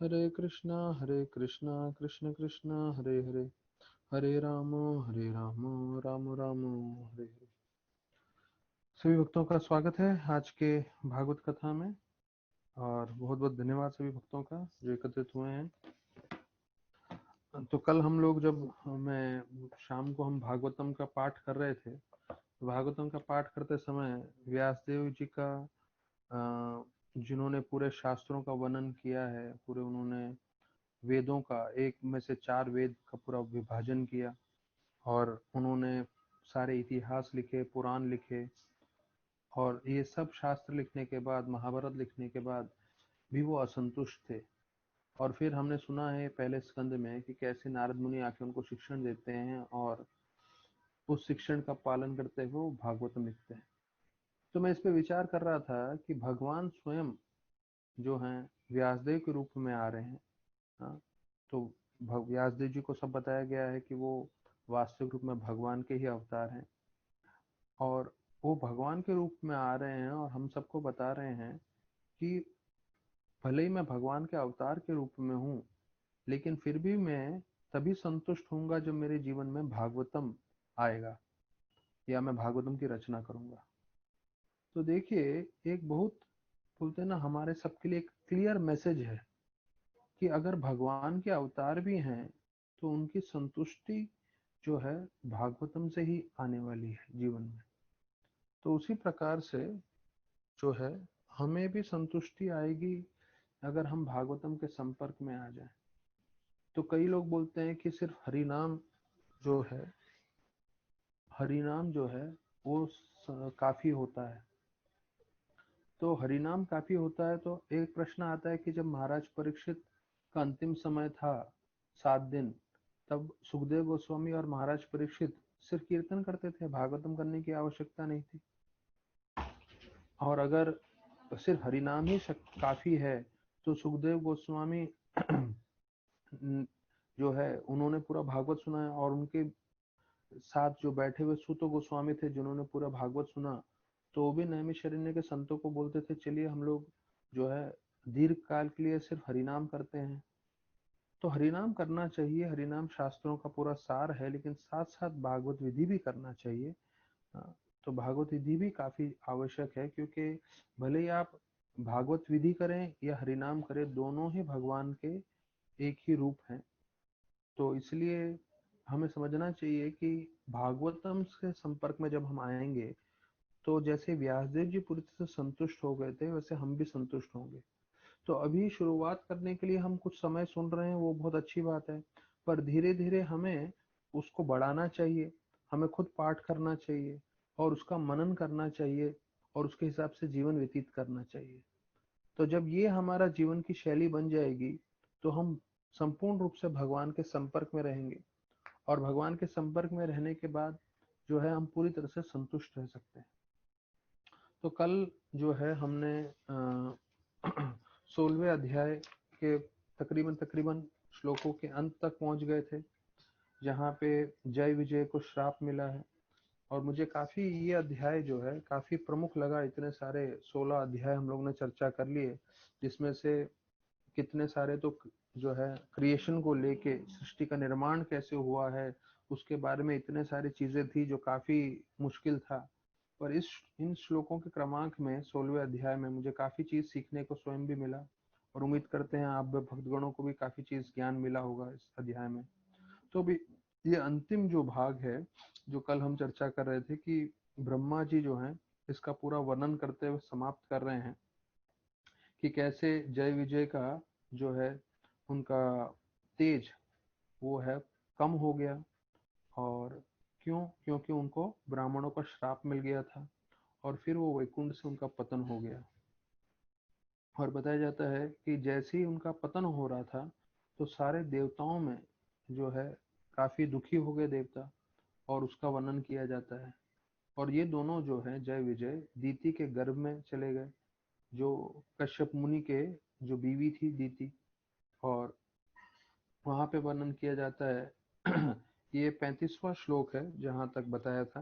हरे कृष्णा कृष्ण कृष्ण हरे हरे, हरे राम राम राम हरे हरे। सभी भक्तों का स्वागत है आज के भागवत कथा में। और बहुत बहुत धन्यवाद सभी भक्तों का जो एकत्रित हुए हैं। तो कल हम लोग जब मैं शाम को हम भागवतम का पाठ कर रहे थे, तो भागवतम का पाठ करते समय व्यासदेव जी का जिन्होंने पूरे शास्त्रों का वर्णन किया है, पूरे उन्होंने वेदों का एक में से चार वेद का पूरा विभाजन किया और उन्होंने सारे इतिहास लिखे, पुराण लिखे। और ये सब शास्त्र लिखने के बाद, महाभारत लिखने के बाद भी वो असंतुष्ट थे। और फिर हमने सुना है पहले स्कंद में कि कैसे नारद मुनि आके उनको शिक्षण देते हैं और उस शिक्षण का पालन करते हुए वो भागवतम लिखते हैं। तो मैं इस पे विचार कर रहा था कि भगवान स्वयं जो हैं व्यासदेव के रूप में आ रहे हैं। हाँ, तो व्यासदेव जी को सब बताया गया है कि वो वास्तविक रूप में भगवान के ही अवतार हैं और वो भगवान के रूप में आ रहे हैं और हम सबको बता रहे हैं कि भले ही मैं भगवान के अवतार के रूप में हूँ, लेकिन फिर भी मैं तभी संतुष्ट होऊंगा जब मेरे जीवन में भागवतम आएगा या मैं भागवतम की रचना करूंगा। तो देखिए, एक बहुत बोलते हैं ना, हमारे सबके लिए एक क्लियर मैसेज है कि अगर भगवान के अवतार भी हैं तो उनकी संतुष्टि जो है भागवतम से ही आने वाली है जीवन में। तो उसी प्रकार से जो है हमें भी संतुष्टि आएगी अगर हम भागवतम के संपर्क में आ जाएं। तो कई लोग बोलते हैं कि सिर्फ हरि नाम जो है, हरि नाम जो है वो काफी होता है। तो हरि नाम काफी होता है, तो एक प्रश्न आता है कि जब महाराज परीक्षित का अंतिम समय था 7 दिन, तब सुखदेव गोस्वामी और महाराज परीक्षित सिर्फ कीर्तन करते थे, भागवतम करने की आवश्यकता नहीं थी। और अगर सिर्फ हरिनाम ही काफी है तो सुखदेव गोस्वामी जो है उन्होंने पूरा भागवत सुना है और उनके साथ जो बैठे हुए सूत गोस्वामी थे जिन्होंने पूरा भागवत सुना, तो वो भी नैमिषारण्य के संतों को बोलते थे चलिए हम लोग जो है दीर्घ काल के लिए सिर्फ हरिनाम करते हैं। तो हरिनाम करना चाहिए, हरिनाम शास्त्रों का पूरा सार है, लेकिन साथ साथ भागवत विधि भी करना चाहिए। हाँ, तो भागवत विधि भी काफी आवश्यक है, क्योंकि भले ही आप भागवत विधि करें या हरिनाम करें, दोनों ही भगवान के एक ही रूप हैं। तो इसलिए हमें समझना चाहिए कि भागवतम के संपर्क में जब हम आएंगे, तो जैसे व्यासदेव जी पूरी तरह से संतुष्ट हो गए थे, वैसे हम भी संतुष्ट होंगे। तो अभी शुरुआत करने के लिए हम कुछ समय सुन रहे हैं, वो बहुत अच्छी बात है, पर धीरे धीरे हमें उसको बढ़ाना चाहिए। हमें खुद पाठ करना चाहिए और उसका मनन करना चाहिए और उसके हिसाब से जीवन व्यतीत करना चाहिए। तो जब ये हमारा जीवन की शैली बन जाएगी, तो हम संपूर्ण रूप से भगवान के संपर्क में रहेंगे और भगवान के संपर्क में रहने के बाद जो है हम पूरी तरह से संतुष्ट रह सकते हैं। तो कल जो है हमने 16वें अध्याय के तकरीबन तकरीबन श्लोकों के अंत तक पहुंच गए थे, जहाँ पे जय विजय को श्राप मिला है। और मुझे काफी ये अध्याय जो है काफी प्रमुख लगा। इतने सारे 16 अध्याय हम लोग ने चर्चा कर लिए, जिसमें से कितने सारे तो जो है क्रिएशन को लेके, सृष्टि का निर्माण कैसे हुआ है उसके बारे में इतने सारी चीजें थी जो काफी मुश्किल था। पर इस इन श्लोकों के क्रमांक में 16वें अध्याय में मुझे काफी चीज सीखने को स्वयं भी मिला और उम्मीद करते हैं आप भक्तगणों को भी काफी चीज ज्ञान मिला होगा इस अध्याय में। तो भी ये अंतिम जो भाग है जो कल हम चर्चा कर रहे थे कि ब्रह्मा जी जो हैं इसका पूरा वर्णन करते हुए समाप्त कर रहे हैं कि कैसे जय विजय का जो है उनका तेज वो है कम हो गया। और क्यों? क्योंकि उनको ब्राह्मणों का श्राप मिल गया था और फिर वो वैकुंठ से उनका पतन हो गया। और बताया जाता है कि जैसे ही उनका पतन हो रहा था, तो सारे देवताओं में जो है काफी दुखी हो गए देवता, और उसका वर्णन किया जाता है। और ये दोनों जो है जय विजय दीति के गर्भ में चले गए, जो कश्यप मुनि के जो बीवी थी दीति। और वहां पे वर्णन किया जाता है ये 35वां श्लोक है जहां तक बताया था।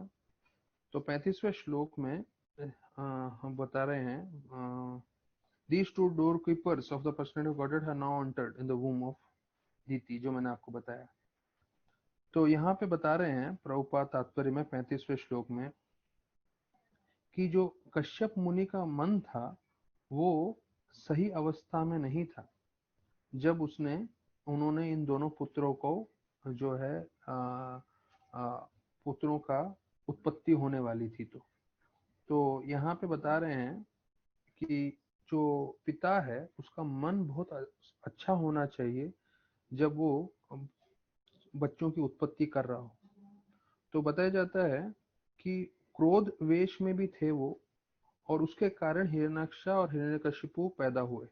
तो 35वें श्लोक में हम बता रहे हैं These two doorkeepers of the personality of Godhead have now entered in the womb of Diti, जो मैंने आपको बताया। तो यहाँ पे बता रहे हैं प्रभुपाद तात्पर्य में 35वें श्लोक में कि जो कश्यप मुनि का मन था वो सही अवस्था में नहीं था जब उन्होंने इन दोनों पुत्रों को जो है पुत्रों का उत्पत्ति होने वाली थी। तो यहाँ पे बता रहे हैं कि जो पिता है उसका मन बहुत अच्छा होना चाहिए जब वो बच्चों की उत्पत्ति कर रहा हो। तो बताया जाता है कि क्रोध वेश में भी थे वो, और उसके कारण हिरण्याक्ष और हिरण्यकशिपु पैदा हुए।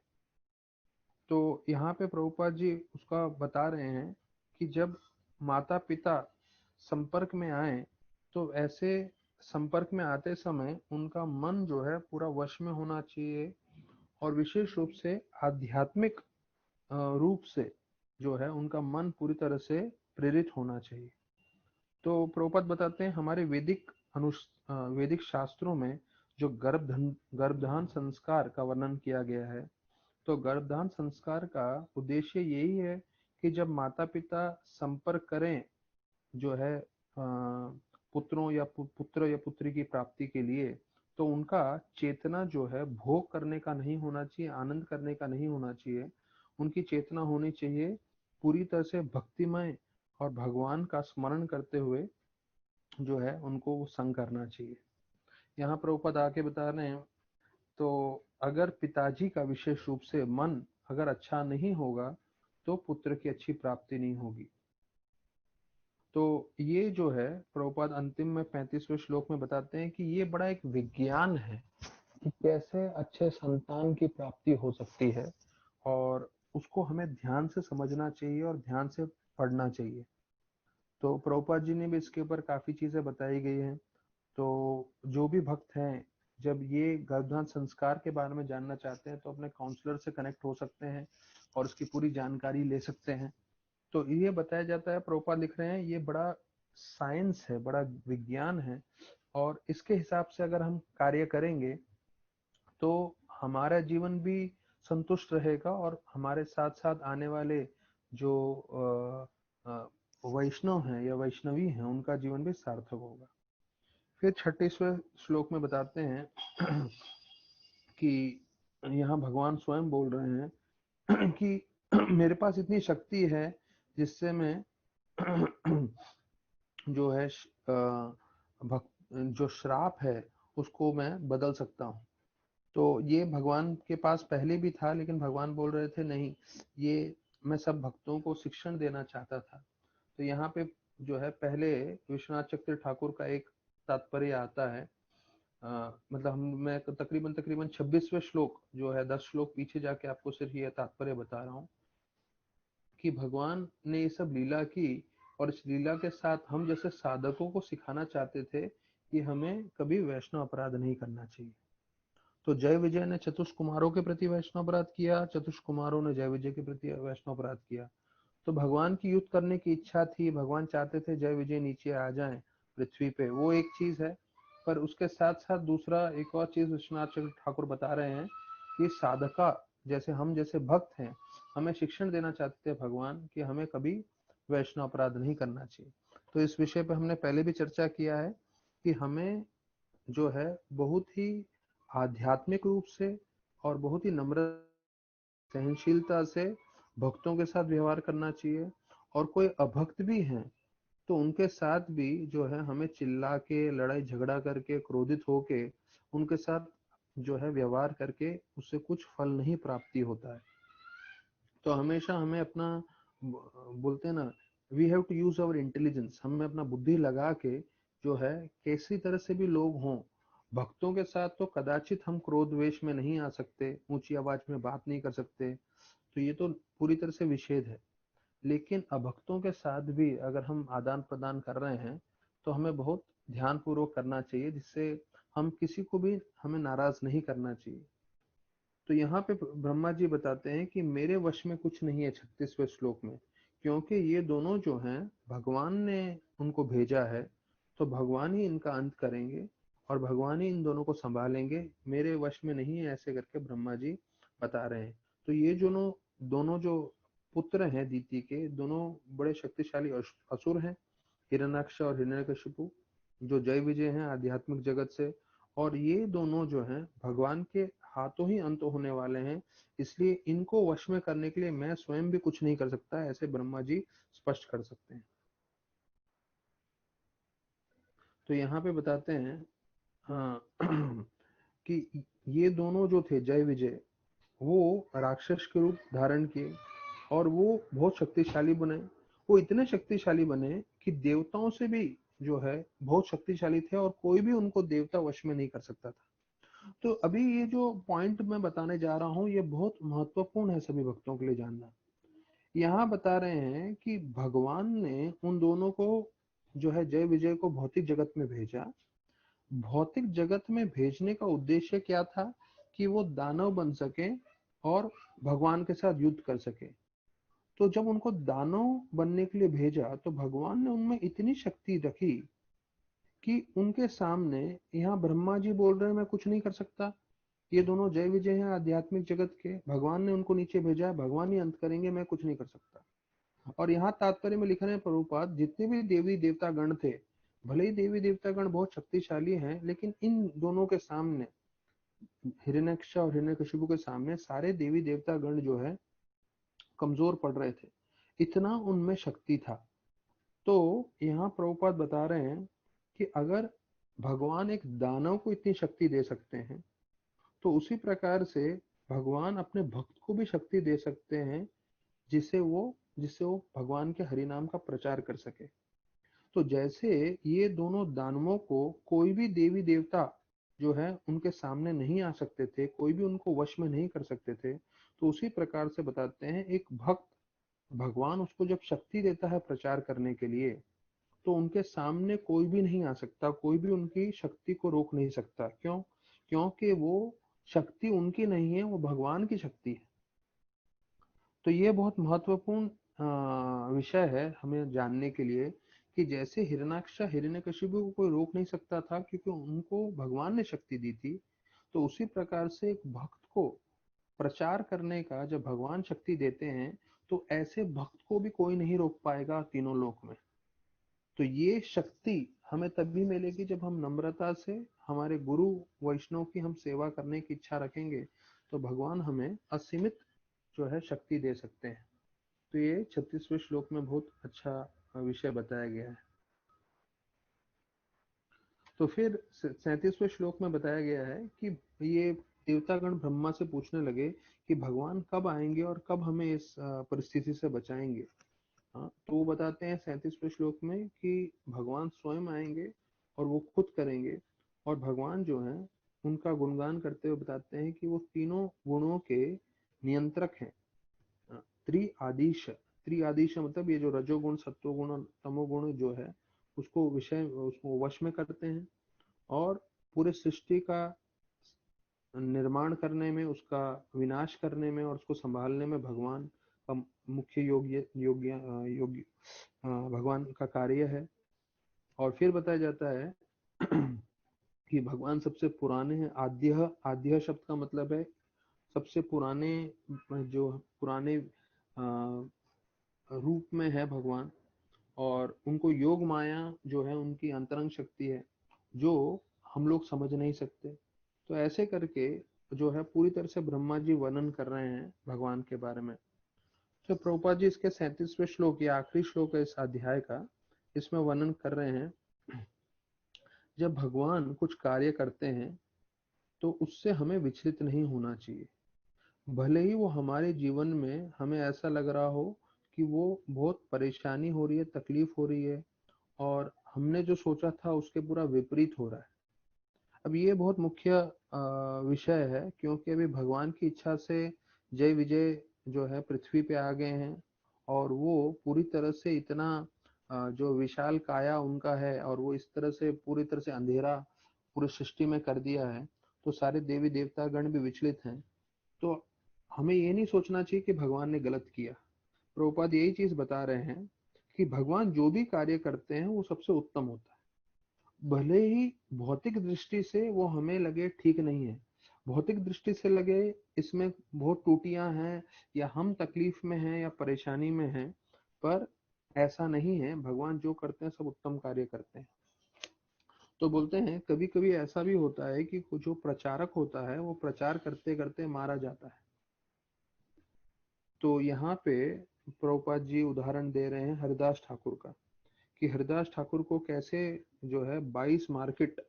तो यहाँ पे प्रभुपाद जी उसका बता रहे हैं कि जब माता पिता संपर्क में आए तो ऐसे संपर्क में आते समय उनका मन जो है पूरा वश में होना चाहिए, और विशेष रूप से आध्यात्मिक रूप से जो है उनका मन पूरी तरह से प्रेरित होना चाहिए। तो प्रभुपाद बताते हैं हमारे वैदिक शास्त्रों में जो गर्भधान संस्कार का वर्णन किया गया है, तो गर्भधान संस्कार का उद्देश्य यही है कि जब माता पिता संपर्क करें जो है पुत्रों या पुत्र या पुत्री की प्राप्ति के लिए, तो उनका चेतना जो है भोग करने का नहीं होना चाहिए, आनंद करने का नहीं होना चाहिए। उनकी चेतना होनी चाहिए पूरी तरह से भक्तिमय और भगवान का स्मरण करते हुए जो है उनको वो संग करना चाहिए। यहाँ प्रभुपद आके बता रहे हैं तो अगर पिताजी का विशेष रूप से मन अगर अच्छा नहीं होगा तो पुत्र की अच्छी प्राप्ति नहीं होगी। तो ये जो है प्रभुपाद अंतिम में 35वें श्लोक में बताते हैं कि ये बड़ा एक विज्ञान है कि कैसे अच्छे संतान की प्राप्ति हो सकती है, और उसको हमें ध्यान से समझना चाहिए और ध्यान से पढ़ना चाहिए। तो प्रभुपाद जी ने भी इसके ऊपर काफी चीजें बताई गई हैं। तो जो भी भक्त हैं जब ये गर्भधान संस्कार के बारे में जानना चाहते हैं तो अपने काउंसलर से कनेक्ट हो सकते हैं और उसकी पूरी जानकारी ले सकते हैं। तो ये बताया जाता है, प्रभुपाद लिख रहे हैं, ये बड़ा साइंस है, बड़ा विज्ञान है, और इसके हिसाब से अगर हम कार्य करेंगे तो हमारा जीवन भी संतुष्ट रहेगा और हमारे साथ साथ आने वाले जो वैष्णव हैं या वैष्णवी हैं उनका जीवन भी सार्थक होगा। फिर 36वें श्लोक में बताते हैं कि यहाँ भगवान स्वयं बोल रहे हैं कि मेरे पास इतनी शक्ति है जिससे मैं जो है जो श्राप है उसको मैं बदल सकता हूँ। तो ये भगवान के पास पहले भी था, लेकिन भगवान बोल रहे थे नहीं, ये मैं सब भक्तों को शिक्षण देना चाहता था। तो यहाँ पे जो है पहले विश्वनाथ चक्र ठाकुर का एक तात्पर्य आता है। मतलब मैं तकरीबन तकरीबन 26वें श्लोक जो है 10 श्लोक पीछे जाके आपको सिर्फ ये तात्पर्य बता रहा हूँ कि भगवान ने ये सब लीला की, और इस लीला के साथ हम जैसे साधकों को सिखाना चाहते थे कि हमें कभी वैष्णव अपराध नहीं करना चाहिए। तो जय विजय ने चतुष कुमारों के प्रति वैष्णव अपराध किया, चतुष कुमारों ने जय विजय के प्रति वैष्णव अपराध किया। तो भगवान की युद्ध करने की इच्छा थी, भगवान चाहते थे जय विजय नीचे आ जाएं पृथ्वी पे, वो एक चीज है। पर उसके साथ साथ दूसरा एक और चीज विश्वनाथ चक्र ठाकुर बता रहे हैं कि साधका जैसे हम जैसे भक्त हैं, हमें शिक्षण देना चाहते थे भगवान कि हमें कभी वैष्णव अपराध नहीं करना चाहिए। तो इस विषय पे हमने पहले भी चर्चा किया है कि हमें जो है बहुत ही आध्यात्मिक रूप से और बहुत ही नम्र सहनशीलता से भक्तों के साथ व्यवहार करना चाहिए, और कोई अभक्त भी हैं तो उनके साथ भी जो है हमें चिल्ला के लड़ाई झगड़ा करके क्रोधित होके उनके साथ जो है व्यवहार करके उससे कुछ फल नहीं प्राप्ति होता है। तो हमेशा हमें अपना बोलते हैं ना, we have to use our intelligence, हमें अपना बुद्धि लगा के जो है कैसी तरह से भी लोग हों, भक्तों के साथ तो कदाचित हम क्रोध वेश में नहीं आ सकते, ऊंची आवाज में बात नहीं कर सकते, तो ये तो पूरी तरह से विषेध है। लेकिन अभक्तों के साथ भी अगर हम आदान प्रदान कर रहे हैं तो हमें बहुत ध्यान पूर्वक करना चाहिए, जिससे हम किसी को भी हमें नाराज नहीं करना चाहिए। तो यहाँ पे ब्रह्मा जी बताते हैं कि मेरे वश में कुछ नहीं है 36वें श्लोक में, क्योंकि ये दोनों जो हैं भगवान ने उनको भेजा है, तो भगवान ही इनका अंत करेंगे और भगवान ही इन दोनों को संभालेंगे, मेरे वश में नहीं है, ऐसे करके ब्रह्मा जी बता रहे हैं। तो ये दोनों दोनों जो पुत्र हैं दीति के, दोनों बड़े शक्तिशाली असुर हैं, हिरण्याक्ष और हिरण्यकशिपु, जो जय विजय हैं आध्यात्मिक जगत से। और ये दोनों जो हैं भगवान के हाथों ही अंत होने वाले हैं, इसलिए इनको वश में करने के लिए मैं स्वयं भी कुछ नहीं कर सकता, ऐसे ब्रह्मा जी स्पष्ट कर सकते हैं। तो यहाँ पे बताते हैं हाँ, कि ये दोनों जो थे जय विजय, वो राक्षस के रूप धारण किए और वो बहुत शक्तिशाली बने। वो इतने शक्तिशाली बने कि देवताओं से भी जो है बहुत शक्तिशाली थे, और कोई भी उनको देवता वश में नहीं कर सकता था। तो अभी ये जो पॉइंट मैं बताने जा रहा हूँ ये बहुत महत्वपूर्ण है सभी भक्तों के लिए जानना। यहाँ बता रहे हैं कि भगवान ने उन दोनों को जो है जय विजय को भौतिक जगत में भेजा। भौतिक जगत में भेजने का उद्देश्य क्या था? कि वो दानव बन सके और भगवान के साथ युद्ध कर सके। तो जब उनको दानव बनने के लिए भेजा तो भगवान ने उनमें इतनी शक्ति रखी कि उनके सामने, यहाँ ब्रह्मा जी बोल रहे हैं मैं कुछ नहीं कर सकता, ये दोनों जय विजय हैं आध्यात्मिक जगत के, भगवान ने उनको नीचे भेजा है, भगवान ही अंत करेंगे, मैं कुछ नहीं कर सकता। और यहाँ तात्पर्य में लिख रहे हैं प्रभुपाद, जितने भी देवी देवता गण थे, भले ही देवी देवता गण बहुत शक्तिशाली हैं, लेकिन इन दोनों के सामने, हिरण्यक्ष और हिरण्यकशिपु के सामने, सारे देवी देवता गण जो है कमजोर पड़ रहे थे, इतना उनमें शक्ति था। तो यहाँ प्रभुपाद बता रहे हैं कि अगर भगवान एक दानव को इतनी शक्ति दे सकते हैं, तो उसी प्रकार से भगवान अपने भक्त को भी शक्ति दे सकते हैं, जिससे वो भगवान के हरि नाम का प्रचार कर सके। तो जैसे ये दोनों दानवों को कोई भी देवी देवता जो है उनके सामने नहीं आ सकते थे, कोई भी उनको वश में नहीं कर सकते थे, तो उसी प्रकार से बताते हैं एक भक्त, भगवान उसको जब शक्ति देता है प्रचार करने के लिए, तो उनके सामने कोई भी नहीं आ सकता, कोई भी उनकी शक्ति को रोक नहीं सकता। क्यों? क्योंकि वो शक्ति उनकी नहीं है, वो भगवान की शक्ति है। तो ये बहुत महत्वपूर्ण विषय है हमें जानने के लिए, कि जैसे हिरण्याक्ष हिरण्यकशिपु को कोई रोक नहीं सकता था क्योंकि उनको भगवान ने शक्ति दी थी, तो उसी प्रकार से एक भक्त को प्रचार करने का जब भगवान शक्ति देते हैं, तो ऐसे भक्त को भी कोई नहीं रोक पाएगा तीनों लोक में। तो ये शक्ति हमें तभी मिलेगी जब हम नम्रता से हमारे गुरु वैष्णव की हम सेवा करने की इच्छा रखेंगे, तो भगवान हमें असीमित जो है शक्ति दे सकते हैं। तो ये 36वें श्लोक में बहुत अच्छा विषय बताया गया है। तो फिर 37वें श्लोक में बताया गया है कि ये देवतागण ब्रह्मा से पूछने लगे कि भगवान कब आएंगे और कब हमें इस परिस्थिति से बचाएंगे। हाँ, तो वो बताते हैं 37वें श्लोक में कि भगवान स्वयं आएंगे और वो खुद करेंगे। और भगवान जो है उनका गुणगान करते हुए बताते हैं कि वो तीनों गुणों के नियंत्रक हैं। त्रिआदीश, त्रिआदीश मतलब ये जो रजोगुण सत्वगुण और तमोगुण जो है उसको वश में करते हैं, और पूरे सृष्टि का निर्माण करने में, उसका विनाश करने में और उसको संभालने में भगवान का मुख्य भगवान का कार्य है। और फिर बताया जाता है कि भगवान सबसे पुराने हैं। आद्य, आद्य शब्द का मतलब है सबसे पुराने, जो पुराने रूप में है भगवान। और उनको योग माया जो है उनकी अंतरंग शक्ति है, जो हम लोग समझ नहीं सकते। तो ऐसे करके जो है पूरी तरह से ब्रह्मा जी वर्णन कर रहे हैं भगवान के बारे में। तो प्रभुपाद जी इसके 37वें श्लोक, या आखिरी श्लोक है इस अध्याय का, इसमें वर्णन कर रहे हैं, जब भगवान कुछ कार्य करते हैं तो उससे हमें विचलित नहीं होना चाहिए। भले ही वो हमारे जीवन में हमें ऐसा लग रहा हो कि वो बहुत परेशानी हो रही है, तकलीफ हो रही है, और हमने जो सोचा था उसके पूरा विपरीत हो रहा है। अब ये बहुत मुख्य विषय है, क्योंकि अभी भगवान की इच्छा से जय विजय जो है पृथ्वी पे आ गए हैं, और वो पूरी तरह से इतना जो विशाल काया उनका है, और वो इस तरह से पूरी तरह से अंधेरा पूरी सृष्टि में कर दिया है, तो सारे देवी देवता गण भी विचलित हैं। तो हमें ये नहीं सोचना चाहिए कि भगवान ने गलत किया। प्रभुपाद यही चीज बता रहे हैं कि भगवान जो भी कार्य करते हैं वो सबसे उत्तम होता है। भले ही भौतिक दृष्टि से वो हमें लगे ठीक नहीं है, भौतिक दृष्टि से लगे इसमें बहुत टूटियां हैं या हम तकलीफ में हैं या परेशानी में हैं, पर ऐसा नहीं है। भगवान जो करते हैं सब उत्तम कार्य करते हैं। तो बोलते हैं कभी कभी ऐसा भी होता है कि जो प्रचारक होता है वो प्रचार करते करते मारा जाता है। तो यहाँ पे प्रभुपाद जी उदाहरण दे रहे हैं हरिदास ठाकुर का, कि हरिदास ठाकुर को कैसे जो है 22 मार्केट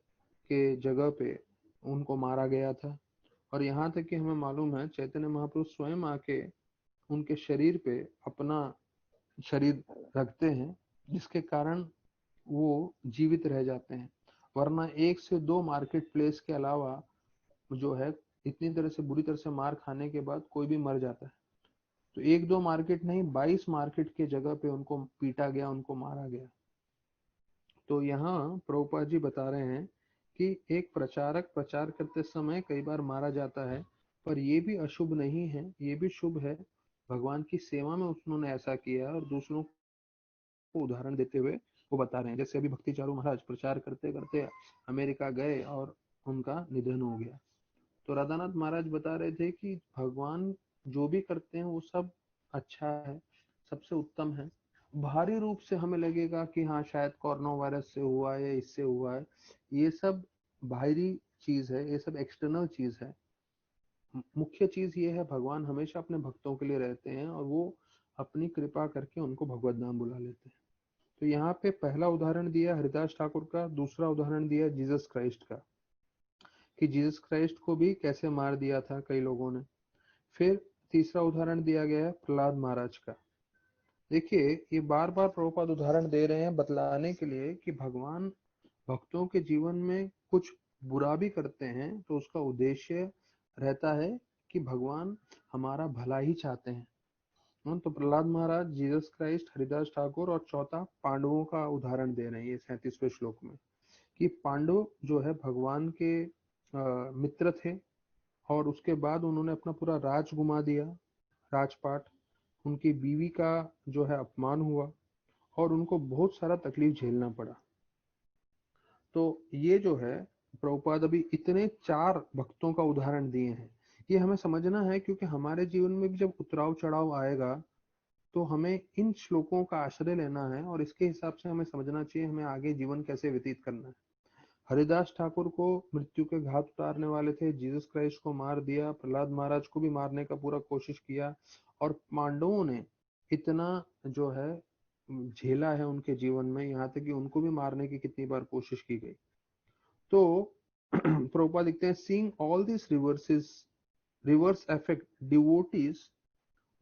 के जगह पे उनको मारा गया था। और यहाँ तक कि हमें मालूम है चैतन्य महाप्रभु स्वयं आके उनके शरीर पे अपना शरीर रखते हैं, जिसके कारण वो जीवित रह जाते हैं। वरना एक से दो मार्केट प्लेस के अलावा जो है इतनी तरह से बुरी तरह से मार खाने के बाद कोई भी मर जाता है। तो एक दो मार्केट नहीं, 22 मार्केट के जगह पे उनको पीटा गया, उनको मारा गया। तो यहाँ प्रभुपाद जी बता रहे हैं कि एक प्रचारक प्रचार करते समय कई बार मारा जाता है, पर ये भी अशुभ नहीं है, ये भी शुभ है। भगवान की सेवा में उन्होंने ऐसा किया और दूसरों को उदाहरण देते हुए वो बता रहे हैं। जैसे अभी भक्ति चारू महाराज प्रचार करते करते अमेरिका गए और उनका निधन हो गया। तो राधानाथ महाराज बता रहे थे कि भगवान जो भी करते हैं वो सब अच्छा है, सबसे उत्तम है। बाहरी रूप से हमें लगेगा कि हाँ शायद कोरोना वायरस से हुआ है, इससे हुआ है, ये सब बाहरी चीज है, ये सब एक्सटर्नल चीज है। मुख्य चीज ये है भगवान हमेशा अपने भक्तों के लिए रहते हैं और वो अपनी कृपा करके उनको भगवत नाम बुला लेते हैं। तो यहाँ पे पहला उदाहरण दिया हरिदास ठाकुर का, दूसरा उदाहरण दिया जीसस क्राइस्ट का, कि जीसस क्राइस्ट को भी कैसे मार दिया था कई लोगों ने। फिर तीसरा उदाहरण दिया गया है प्रहलाद महाराज का। देखिए ये बार बार प्रभुपाद उदाहरण दे रहे हैं बतलाने के लिए कि भगवान भक्तों के जीवन में कुछ बुरा भी करते हैं तो उसका उद्देश्य रहता है कि भगवान हमारा भला ही चाहते हैं। तो प्रहलाद महाराज, जीसस क्राइस्ट, हरिदास ठाकुर और चौथा पांडवों का उदाहरण दे रहे हैं ये 37वें श्लोक में, कि पांडव जो है भगवान के मित्र थे और उसके बाद उन्होंने अपना पूरा राज गुमा दिया, राजपाट। उनकी बीवी का जो है अपमान हुआ और उनको बहुत सारा तकलीफ झेलना पड़ा। तो ये जो है प्रभुपाद अभी इतने चार भक्तों का उदाहरण दिए हैं। ये हमें समझना है क्योंकि हमारे जीवन में भी जब उतराव चढ़ाव आएगा तो हमें इन श्लोकों का आश्रय लेना है और इसके हिसाब से हमें समझना चाहिए हमें आगे जीवन कैसे व्यतीत करना है। हरिदास ठाकुर को मृत्यु के घाट उतारने वाले थे, जीसस क्राइस्ट को मार दिया, प्रहलाद महाराज को भी मारने का पूरा कोशिश किया, और पांडवों ने इतना जो है झेला है उनके जीवन में, यहाँ तक कि उनको भी मारने की कितनी बार कोशिश की गई। तो प्रभुपाद लिखते हैं seeing all this reverse affect devotees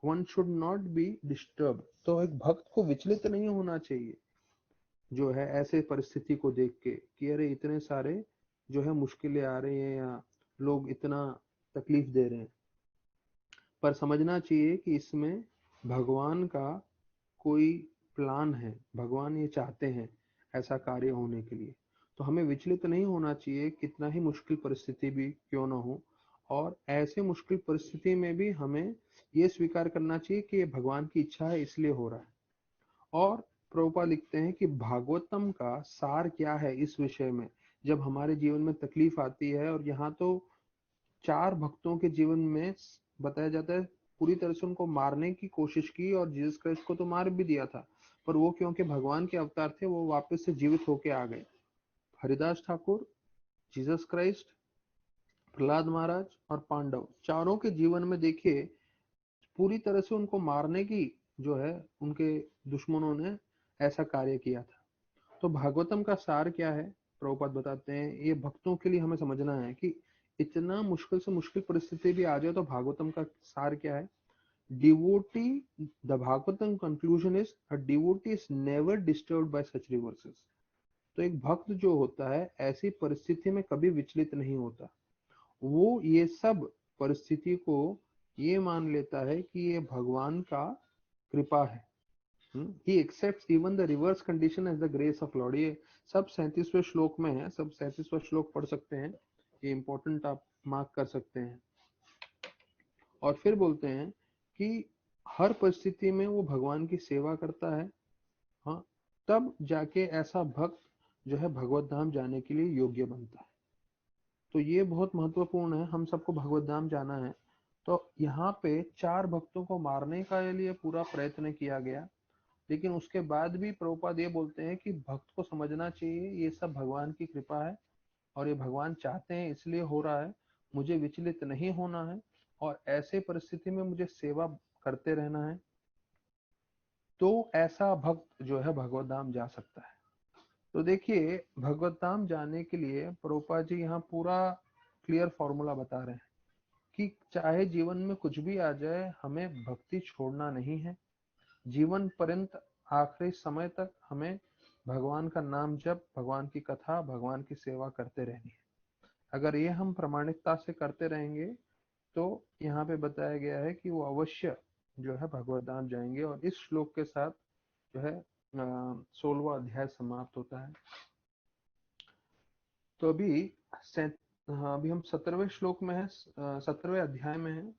one should not be disturb. तो एक भक्त को विचलित नहीं होना चाहिए जो है ऐसे परिस्थिति को देख के कि अरे इतने सारे जो है मुश्किलें आ रही हैं या लोग इतना तकलीफ दे रहे हैं, पर समझना चाहिए कि इसमें भगवान का कोई प्लान है, भगवान ये चाहते हैं ऐसा कार्य होने के लिए। तो हमें विचलित नहीं होना चाहिए कितना ही मुश्किल परिस्थिति भी क्यों ना हो, और ऐसे मुश्किल परिस्थिति में भी हमें ये स्वीकार करना चाहिए कि ये भगवान की इच्छा है इसलिए हो रहा है। और प्रभुपाद लिखते हैं कि भागवतम का सार क्या है इस विषय में, जब हमारे जीवन में तकलीफ आती है। और यहाँ तो चार भक्तों के जीवन में बताया जाता है पूरी तरह से उनको मारने की कोशिश की और जीसस क्राइस्ट को तो मार भी दिया था, पर वो क्योंकि भगवान के अवतार थे वो वापस से जीवित होके आ गए। हरिदास ठाकुर, जीसस क्राइस्ट, प्रहलाद महाराज और पांडव, चारों के जीवन में देखिए पूरी तरह से उनको मारने की जो है उनके दुश्मनों ने ऐसा कार्य किया था। तो भागवतम का सार क्या है, प्रभुपाद बताते हैं ये भक्तों के लिए हमें समझना है कि इतना मुश्किल से मुश्किल परिस्थिति भी आ जाए तो भागवतम का सार क्या है। Devotee, the Bhagavatam conclusion is a devotee is never disturbed bye such reverses. तो एक भक्त जो होता है ऐसी परिस्थिति में कभी विचलित नहीं होता, वो ये सब परिस्थिति को ये मान लेता है कि ये भगवान का कृपा है। He accepts even the reverse condition as the grace of lord. ये सब 37वें श्लोक में है, सब 37वां श्लोक पढ़ सकते हैं, ये इंपॉर्टेंट आप मार्क कर सकते हैं। और फिर बोलते हैं कि हर परिस्थिति में वो भगवान की सेवा करता है, हाँ, तब जाके ऐसा भक्त जो है भगवत धाम जाने के लिए योग्य बनता है। तो ये बहुत महत्वपूर्ण है, हम सबको भगवत धाम जाना है। तो यहाँ पे 4 भक्तों को मारने का लिए पूरा प्रयत्न किया गया, लेकिन उसके बाद भी प्रभुपाद ये बोलते हैं कि भक्त को समझना चाहिए ये सब भगवान की कृपा है, और ये भगवान चाहते हैं इसलिए हो रहा है, मुझे विचलित नहीं होना है, और ऐसे परिस्थिति में मुझे सेवा करते रहना है। तो ऐसा भक्त जो है भगवत धाम जा सकता है। तो देखिए, भगवत धाम जाने के लिए प्रभुपाद जी यहाँ पूरा क्लियर फॉर्मूला बता रहे हैं कि चाहे जीवन में कुछ भी आ जाए, हमें भक्ति छोड़ना नहीं है। जीवन पर्यंत आखिरी समय तक हमें भगवान का नाम जप, भगवान की कथा, भगवान की सेवा करते रहनी है। अगर ये हम प्रामाणिकता से करते रहेंगे तो यहाँ पे बताया गया है कि वो अवश्य जो है भगवत धाम जाएंगे। और इस श्लोक के साथ जो है 16वां अध्याय समाप्त होता है। तो हाँ, अभी हम 17वें श्लोक में है, 17वें अध्याय में है।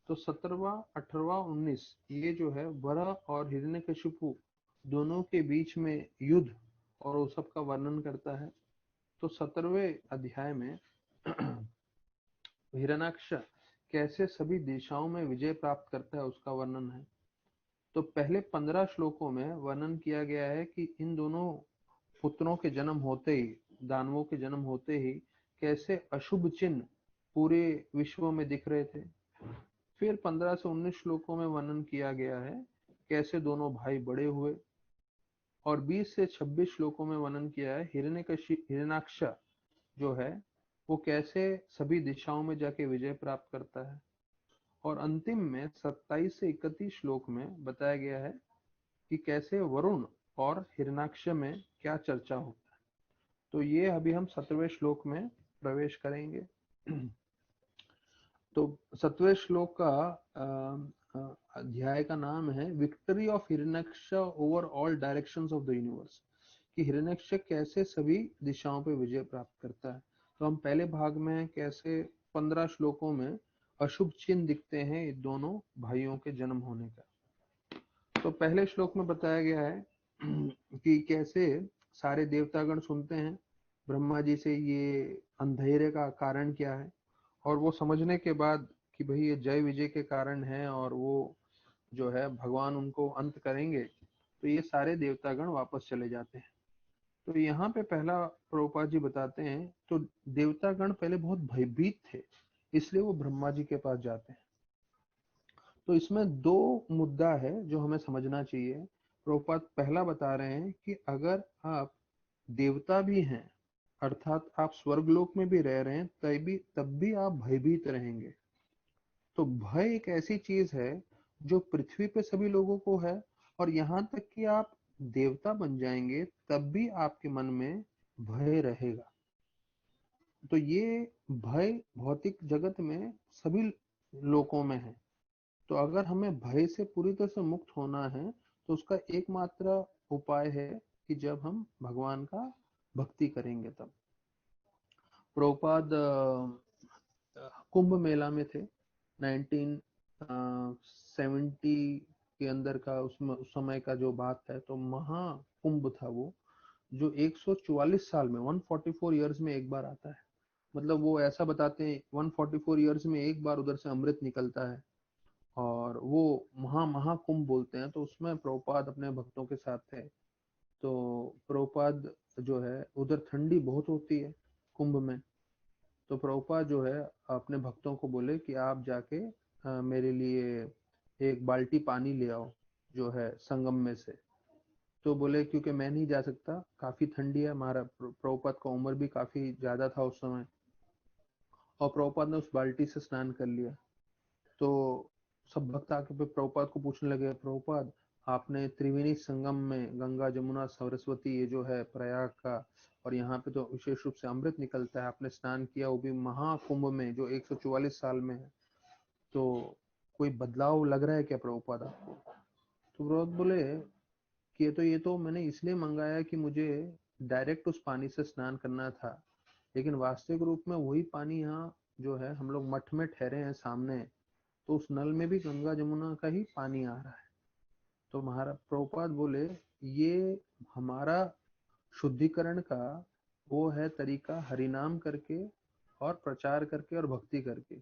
तो 17वां, 18वां, 19 ये जो है वराह और हिरण्यकशिपु दोनों के बीच में युद्ध और वो सब का वर्णन करता है। तो 17वें अध्याय में हिरण्याक्ष कैसे सभी दिशाओं में विजय प्राप्त करता है उसका वर्णन है। तो पहले 15 श्लोकों में वर्णन किया गया है कि इन दोनों पुत्रों के जन्म होते ही, दानवों के जन्म होते ही कैसे अशुभ चिन्ह पूरे विश्व में दिख रहे थे। फिर 15 से 19 श्लोकों में वर्णन किया गया है कैसे दोनों भाई बड़े हुए। और 20 से 26 श्लोकों में वर्णन किया है हिरण्याक्ष जो है वो कैसे सभी दिशाओं में जाके विजय प्राप्त करता है। और अंतिम में 27 से 31 श्लोक में बताया गया है कि कैसे वरुण और हिरण्याक्ष में क्या चर्चा होता है। तो ये अभी हम 17वें श्लोक में प्रवेश करेंगे। तो 17वें श्लोक का अध्याय का नाम है victory of Hiranyaksha over all directions of the universe, कि हिरण्यक्ष कैसे सभी दिशाओं पे विजय प्राप्त करता है। तो हम पहले भाग में कैसे 15 श्लोकों में अशुभ चिन्ह दिखते हैं इन दोनों भाइयों के जन्म होने का। तो पहले श्लोक में बताया गया है कि कैसे सारे देवतागण सुनते हैं ब्रह्मा जी से ये अंधेरे का कारण क्या है, और वो समझने के बाद कि भाई ये जय विजय के कारण है और वो जो है भगवान उनको अंत करेंगे, तो ये सारे देवतागण वापस चले जाते हैं। तो यहाँ पे पहला प्रभुपाद जी बताते हैं, तो देवतागण पहले बहुत भयभीत थे, इसलिए वो ब्रह्मा जी के पास जाते हैं। तो इसमें दो मुद्दा है जो हमें समझना चाहिए। प्रभुपाद पहला बता रहे हैं कि अगर आप देवता भी हैं, अर्थात आप स्वर्गलोक में भी रह रहे हैं, तब भी आप भयभीत रहेंगे। तो भय एक ऐसी चीज है जो पृथ्वी पे सभी लोगों को है, और यहाँ तक कि आप देवता बन जाएंगे तब भी आपके मन में भय रहेगा। तो ये भय भौतिक जगत में सभी लोकों में है। तो अगर हमें भय से पूरी तरह से मुक्त होना है तो उसका एकमात्र उपाय है कि जब हम भगवान का भक्ति करेंगे तब। प्रभुपाद कुंभ मेला में थे 1970 के अंदर का, उसमें उस समय का जो बात है, तो महाकुंभ था वो, जो 144 साल में 144 ईयर्स में एक बार आता है। मतलब वो ऐसा बताते हैं 144 ईयर्स में एक बार उधर से अमृत निकलता है, और वो महाकुंभ बोलते हैं। तो उसमें प्रभुपाद अपने भक्तों के साथ थे। तो प्रभुपाद जो है, उधर ठंडी बहुत होती है कुंभ में। तो प्रभुपाद जो है अपने भक्तों को बोले कि आप जाके मेरे लिए एक बाल्टी पानी ले आओ जो है संगम में से। तो बोले क्योंकि मैं नहीं जा सकता, काफी ठंडी है, हमारा प्रभुपाद का उम्र भी काफी ज्यादा था उस समय। और प्रभुपाद ने उस बाल्टी से स्नान कर लिया। तो सब भक्त आके फिर प्रभुपाद को पूछने लगे, प्रभुपाद आपने त्रिवेणी संगम में गंगा जमुना सरस्वती ये जो है प्रयाग का, और यहाँ पे तो विशेष रूप से अमृत निकलता है, आपने स्नान किया वो भी महाकुंभ में जो 144 साल में है, तो कोई बदलाव लग रहा है क्या प्रभुपाद आपको? तो प्रभुपाद बोले कि ये तो मैंने इसलिए मंगाया कि मुझे डायरेक्ट उस पानी से स्नान करना था, लेकिन वास्तविक रूप में वही पानी यहाँ जो है हम लोग मठ में ठहरे हैं सामने, तो उस नल में भी गंगा जमुना का ही पानी आ रहा है। तो महाराज प्रभुपाद बोले ये हमारा शुद्धिकरण का वो है तरीका, हरिनाम करके और प्रचार करके और भक्ति करके।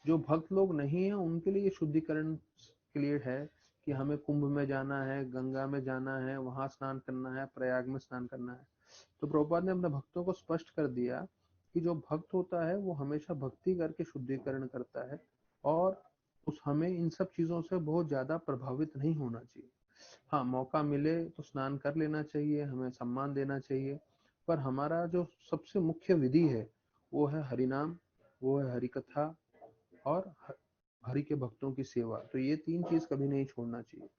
जो भक्त लोग नहीं है उनके लिए ये शुद्धिकरण के लिए है कि हमें कुंभ में जाना है, गंगा में जाना है, वहां स्नान करना है, प्रयाग में स्नान करना है। तो प्रभुपाद ने अपने भक्तों को स्पष्ट कर दिया कि जो भक्त होता है वो हमेशा भक्ति करके शुद्धिकरण करता है, और उस हमें इन सब चीजों से बहुत ज्यादा प्रभावित नहीं होना चाहिए। हाँ, मौका मिले तो स्नान कर लेना चाहिए, हमें सम्मान देना चाहिए, पर हमारा जो सबसे मुख्य विधि है वो है हरिनाम, वो है हरि कथा और हरि के भक्तों की सेवा। तो ये तीन चीज कभी नहीं छोड़ना चाहिए।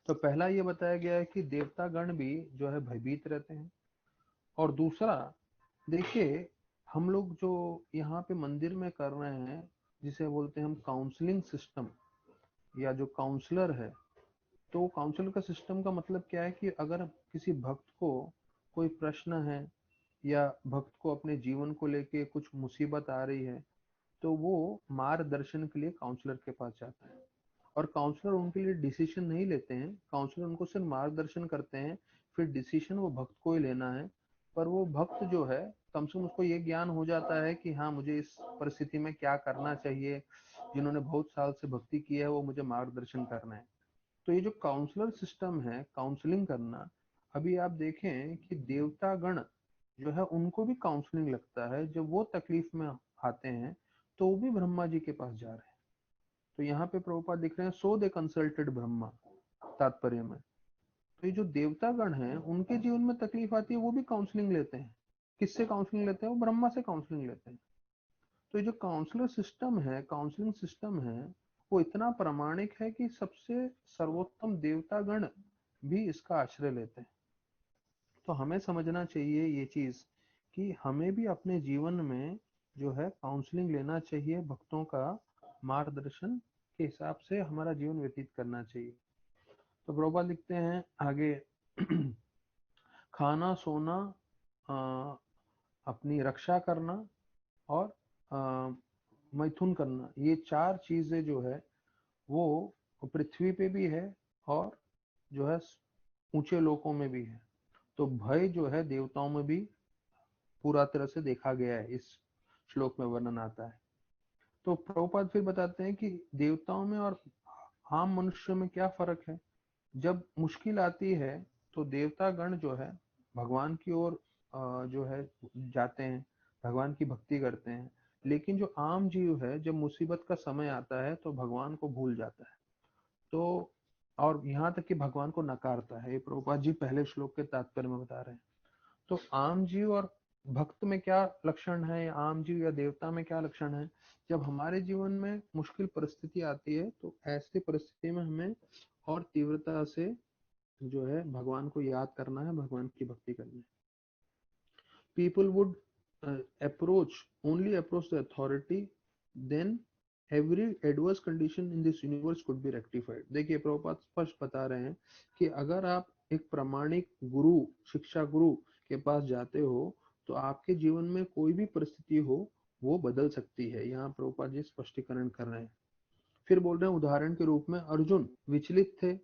तो पहला ये बताया गया है कि देवता गण भी जो है भयभीत रहते हैं। और दूसरा, देखिए, हम लोग जो यहाँ पे मंदिर में कर रहे हैं, जिसे बोलते हैं हम काउंसलिंग सिस्टम, या जो काउंसलर है, तो काउंसलर का सिस्टम का मतलब क्या है कि अगर किसी भक्त को कोई प्रश्न है या भक्त को अपने जीवन को लेके कुछ मुसीबत आ रही है, तो वो मार्गदर्शन के लिए काउंसलर के पास जाता है। और काउंसलर उनके लिए डिसीजन नहीं लेते हैं, काउंसलर उनको सिर्फ मार्गदर्शन करते हैं, फिर डिसीजन वो भक्त को ही लेना है। पर वो भक्त जो है, कम से कम उसको ये ज्ञान हो जाता है कि हाँ, मुझे इस परिस्थिति में क्या करना चाहिए, जिन्होंने बहुत साल से भक्ति की है वो मुझे मार्गदर्शन करना है। तो ये जो काउंसलर सिस्टम है, काउंसलिंग करना, अभी आप देखें कि देवता गण जो है उनको भी काउंसलिंग लगता है। जब वो तकलीफ में आते हैं तो वो भी ब्रह्मा जी के पास जा रहे हैं। तो यहाँ पे प्रभुपाद दिख रहे हैं, सो दे कंसल्टेड ब्रह्मा, तात्पर्य में। तो ये जो देवता गण हैं उनके जीवन में तकलीफ आती है, वो भी काउंसलिंग लेते हैं। किससे काउंसलिंग लेते हैं? वो ब्रह्मा से काउंसलिंग लेते हैं। तो ये जो काउंसलर सिस्टम है, काउंसलिंग सिस्टम है, वो इतना प्रामाणिक है कि सबसे सर्वोत्तम देवता गण भी इसका आश्रय लेते हैं। तो हमें समझना चाहिए ये चीज कि हमें भी अपने जीवन में जो है काउंसलिंग लेना चाहिए, भक्तों का मार्गदर्शन के हिसाब से हमारा जीवन व्यतीत करना चाहिए। तो प्रभुपाद लिखते हैं आगे खाना, सोना, अ, अपनी रक्षा करना और अ, मैथुन करना, ये चार चीजें जो है वो पृथ्वी पे भी है और जो है ऊंचे लोकों में भी है। तो भय जो है देवताओं में भी पूरा तरह से देखा गया है, इस श्लोक में वर्णन आता है। तो प्रभुपाद फिर बताते हैं कि देवताओं में और आम मनुष्य में क्या फर्क है। जब मुश्किल आती है तो देवता गण जो है भगवान की ओर जो है जाते हैं, भगवान की भक्ति करते हैं। लेकिन जो आम जीव है, जब मुसीबत का समय आता है तो भगवान को भूल जाता है। तो और यहाँ तक कि भगवान को नकारता है। ये प्रभुपाद जी पहले श्लोक के तात्पर्य में बता रहे हैं। तो आम जीव और भक्त में क्या लक्षण है, या आम जीव या देवता में क्या लक्षण है? जब हमारे जीवन में मुश्किल परिस्थिति आती है तो ऐसी परिस्थिति में हमें और तीव्रता से जो है भगवान को याद करना है, भगवान की भक्ति करनी है। People would approach only approach the authority, then every adverse condition in this universe could be rectified. देखिए, प्रभुपाद स्पष्ट बता रहे हैं कि अगर आप एक प्रामाणिक गुरु, शिक्षा गुरु के पास जाते हो तो आपके जीवन में कोई भी परिस्थिति हो वो बदल सकती है। यहाँ प्रभुपाद जी स्पष्टीकरण कर रहे हैं। फिर बोल रहे हैं उदाहरण के रूप में अर्जुन विचलित थे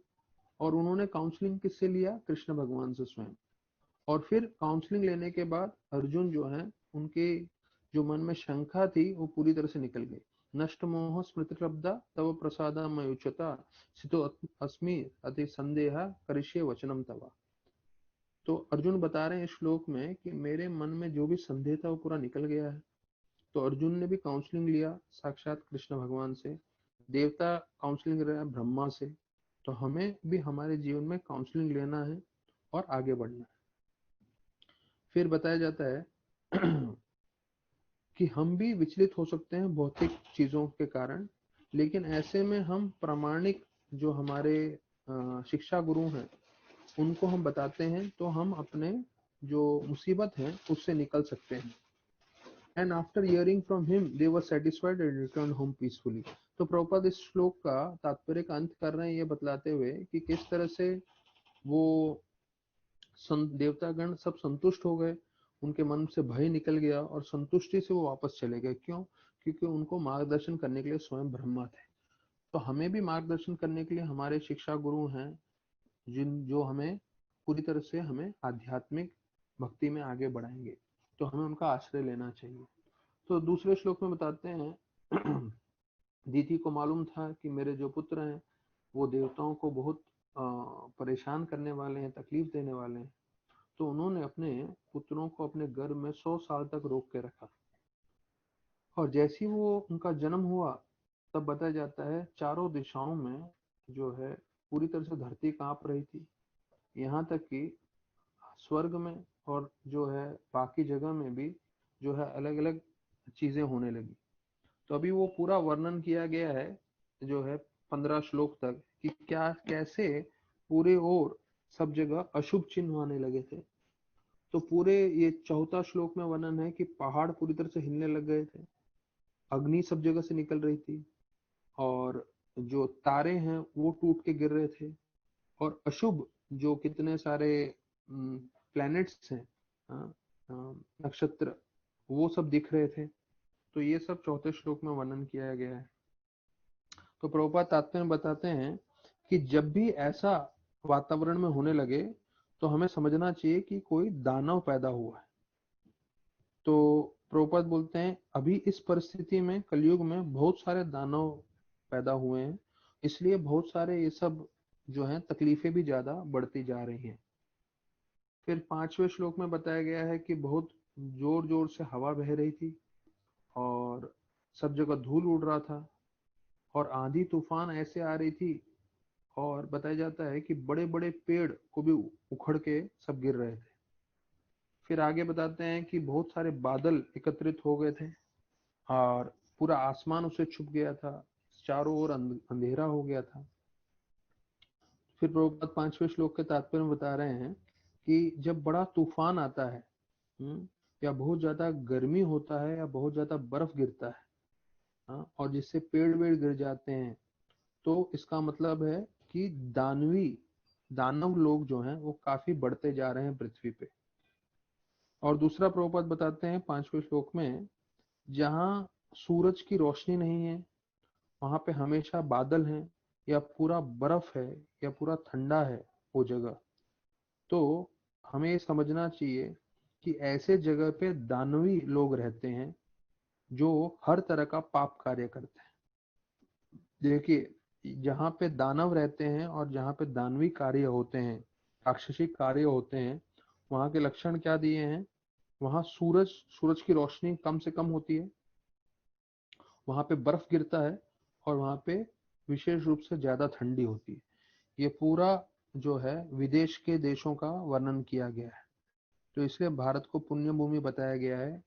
और उन्होंने काउंसलिंग किससे लिया? कृष्ण भगवान से स्वयं। और फिर काउंसलिंग लेने के बाद अर्जुन जो है, उनके जो मन में शंका थी वो पूरी तरह से निकल गई। नष्ट मोह स्मृति लब्धा तव प्रसादा मयुच्यता सितो अस्मि अति संदेह करिष्ये वचनम तवा। तो अर्जुन बता रहे हैं इस श्लोक में कि मेरे मन में जो भी संदेह था वो पूरा निकल गया है। तो अर्जुन ने भी काउंसलिंग लिया साक्षात कृष्ण भगवान से। देवता काउंसलिंग रहा है ब्रह्मा से। तो हमें भी हमारे जीवन में काउंसलिंग लेना है और आगे बढ़ना है। फिर बताया जाता है कि हम भी विचलित हो सकते हैं भौतिक चीजों के कारण, लेकिन ऐसे में हम प्रामाणिक जो हमारे शिक्षा गुरु हैं उनको हम बताते हैं तो हम अपने जो मुसीबत है उससे निकल सकते हैं। And after hearing from him they were satisfied and return home peacefully. तो प्रभुपाद इस श्लोक का तात्पर्य का अंत कर रहे हैं ये बतलाते हुए कि किस तरह से वो देवतागण सब संतुष्ट हो गए, उनके मन से भय निकल गया और संतुष्टि से वो वापस चले गए। क्यों? क्योंकि उनको मार्गदर्शन करने के लिए स्वयं ब्रह्मा थे। तो हमें भी मार्गदर्शन करने के लिए हमारे शिक्षा गुरु हैं, जिन जो हमें पूरी तरह से हमें आध्यात्मिक भक्ति में आगे बढ़ाएंगे। तो हमें उनका आश्रय लेना चाहिए। तो दूसरे श्लोक में बताते हैं दीति को मालूम था कि मेरे जो पुत्र हैं वो देवताओं को बहुत परेशान करने वाले हैं, तकलीफ देने वाले हैं। तो उन्होंने अपने पुत्रों को अपने गर्भ में 100 साल तक रोक के रखा। और जैसे ही वो उनका जन्म हुआ, तब बताया जाता है चारों दिशाओं में जो है पूरी तरह से धरती कांप रही थी। यहाँ तक कि स्वर्ग में और जो है बाकी जगह में भी जो है अलग अलग चीजें होने लगी। तो अभी वो पूरा वर्णन किया गया है जो है 15 श्लोक तक, कि क्या कैसे पूरे और सब जगह अशुभ चिन्ह आने लगे थे। तो पूरे ये चौथा श्लोक में वर्णन है कि पहाड़ पूरी तरह से हिलने लग गए थे, अग्नि सब जगह से निकल रही थी, और जो तारे हैं वो टूट के गिर रहे थे, और अशुभ जो कितने सारे प्लैनेट्स हैं, हाँ, नक्षत्र, वो सब दिख रहे थे। तो ये सब चौथे श्लोक में वर्णन किया गया है। तो प्रभुपाद तात्पर्य में बताते हैं कि जब भी ऐसा वातावरण में होने लगे तो हमें समझना चाहिए कि कोई दानव पैदा हुआ है। तो प्रभुपाद बोलते हैं अभी इस परिस्थिति में कलयुग में बहुत सारे दानव पैदा हुए हैं, इसलिए बहुत सारे ये सब जो है तकलीफें भी ज्यादा बढ़ती जा रही हैं। फिर 5वें श्लोक में बताया गया है कि बहुत जोर जोर से हवा बह रही थी, और सब जगह धूल उड़ रहा था, और आंधी तूफान ऐसे आ रही थी, और बताया जाता है कि बड़े बड़े पेड़ को भी उखड़ के सब गिर रहे थे। फिर आगे बताते हैं कि बहुत सारे बादल एकत्रित हो गए थे, और पूरा आसमान उसे छुप गया था, चारों ओर अंधेरा हो गया था। फिर प्रभुपाद 5वें श्लोक के तात्पर्य में बता रहे हैं कि जब बड़ा तूफान आता है, या बहुत ज्यादा गर्मी होता है, या बहुत ज्यादा बर्फ गिरता है, हाँ, और जिससे पेड़ वेड़ गिर जाते हैं, तो इसका मतलब है कि दानव लोग जो हैं वो काफी बढ़ते जा रहे हैं पृथ्वी पे। और दूसरा प्रभुपाद बताते हैं 5वें श्लोक में, जहाँ सूरज की रोशनी नहीं है वहां पे हमेशा बादल हैं, या पूरा बर्फ है, या पूरा ठंडा है वो जगह, तो हमें ये समझना चाहिए कि ऐसे जगह पे दानवी लोग रहते हैं जो हर तरह का पाप कार्य करते हैं। देखिए, जहाँ पे दानव रहते हैं और जहाँ पे दानवी कार्य होते हैं, राक्षसी कार्य होते हैं, वहाँ के लक्षण क्या दिए हैं? वहाँ सूरज की रोशनी कम से कम होती है, वहाँ पे बर्फ गिरता है, और वहाँ पे विशेष रूप से ज्यादा ठंडी होती है। ये पूरा जो है विदेश के देशों का वर्णन किया गया है। तो इसलिए भारत को पुण्य भूमि बताया गया है।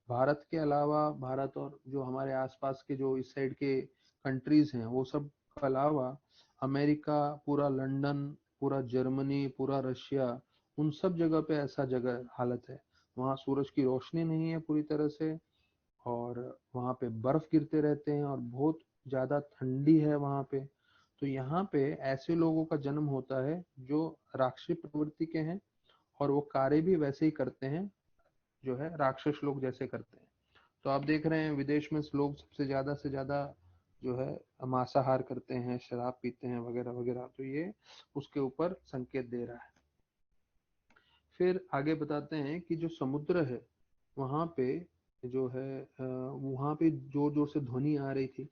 भारत के अलावा, भारत और जो हमारे आसपास के जो इस साइड के कंट्रीज हैं वो सब के अलावा, अमेरिका, पूरा लंदन, पूरा जर्मनी, पूरा रशिया, उन सब जगह पे ऐसा जगह हालत है। वहाँ सूरज की रोशनी नहीं है पूरी तरह से, और वहाँ पे बर्फ गिरते रहते हैं, और बहुत ज्यादा ठंडी है वहाँ पे। तो यहाँ पे ऐसे लोगों का जन्म होता है जो राक्षसी प्रवृत्ति के हैं, और वो कार्य भी वैसे ही करते हैं जो है राक्षस लोग जैसे करते हैं। तो आप देख रहे हैं विदेश में लोग सबसे ज्यादा से ज्यादा जो है मांसाहार करते हैं, शराब पीते हैं, वगैरह वगैरह। तो ये उसके ऊपर संकेत दे रहा है। फिर आगे बताते हैं कि जो समुद्र है वहां पे जो है वहां पे जोर जोर से ध्वनि आ रही थी।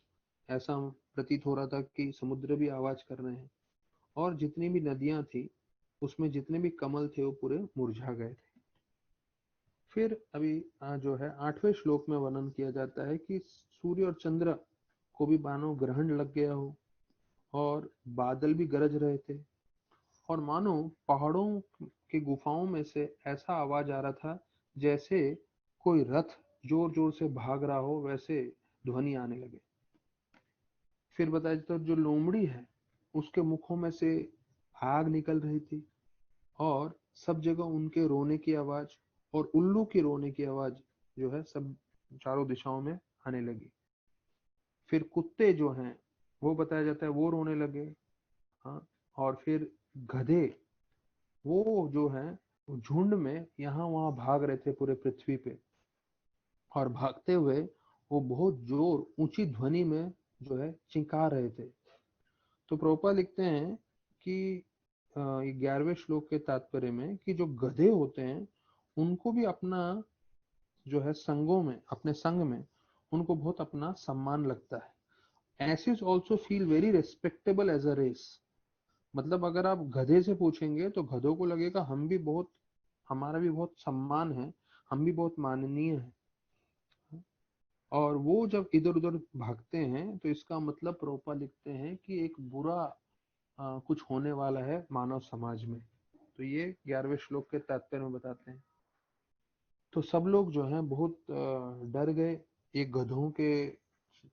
ऐसा प्रतीत हो रहा था कि समुद्र भी आवाज कर रहे हैं, और जितनी भी नदियां थी उसमें जितने भी कमल थे वो पूरे मुरझा गए थे। फिर अभी जो है 8वें श्लोक में वर्णन किया जाता है कि सूर्य और चंद्र को भी मानो ग्रहण लग गया हो, और बादल भी गरज रहे थे, और मानो पहाड़ों के गुफाओं में से ऐसा आवाज आ रहा था जैसे कोई रथ जोर जोर से भाग रहा हो, वैसे ध्वनि आने लगे। फिर बताया जाता है जो लोमड़ी है उसके मुखों में से आग निकल रही थी, और सब जगह उनके रोने की आवाज और उल्लू की रोने की आवाज जो है सब चारों दिशाओं में आने लगी। फिर कुत्ते जो हैं वो बताया जाता है वो रोने लगे, हाँ। और फिर गधे, वो जो है झुंड में यहाँ वहां भाग रहे थे पूरे पृथ्वी पे, और भागते हुए वो बहुत जोर ऊंची ध्वनि में जो है चिंका रहे थे। तो प्रोपा लिखते हैं कि 11वें श्लोक के तात्पर्य में कि जो गधे होते हैं उनको भी अपना जो है संगों में, अपने संग में उनको बहुत अपना सम्मान लगता है। एसिस also feel very respectable as a race. मतलब अगर आप गधे से पूछेंगे तो गधों को लगेगा हम भी बहुत, हमारा भी बहुत सम्मान है, हम भी बहुत माननीय है। और वो जब इधर उधर भागते हैं तो इसका मतलब प्रभुपाद लिखते हैं कि एक बुरा कुछ होने वाला है मानव समाज में। तो ये 11वें श्लोक के तात्पर्य में बताते हैं। तो सब लोग जो हैं बहुत डर गए एक गधों के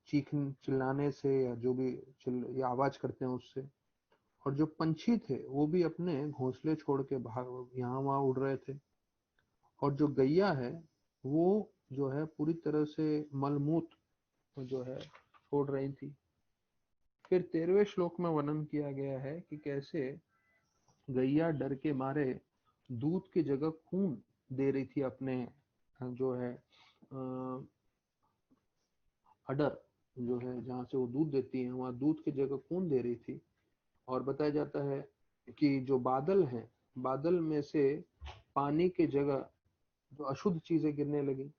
चीख चिल्लाने से, या जो भी ये आवाज करते हैं उससे। और जो पंछी थे वो भी अपने घोंसले छोड़ के भाग यहाँ वहां उड़ रहे थे। और जो गैया है वो जो है पूरी तरह से मलमूत्र जो है छोड़ रही थी। फिर 13वें श्लोक में वर्णन किया गया है कि कैसे गैया डर के मारे दूध की जगह खून दे रही थी अपने जो है अडर, जो है जहाँ से वो दूध देती है वहां दूध की जगह खून दे रही थी। और बताया जाता है कि जो बादल हैं, बादल में से पानी की जगह जो अशुद्ध चीजें गिरने लगी।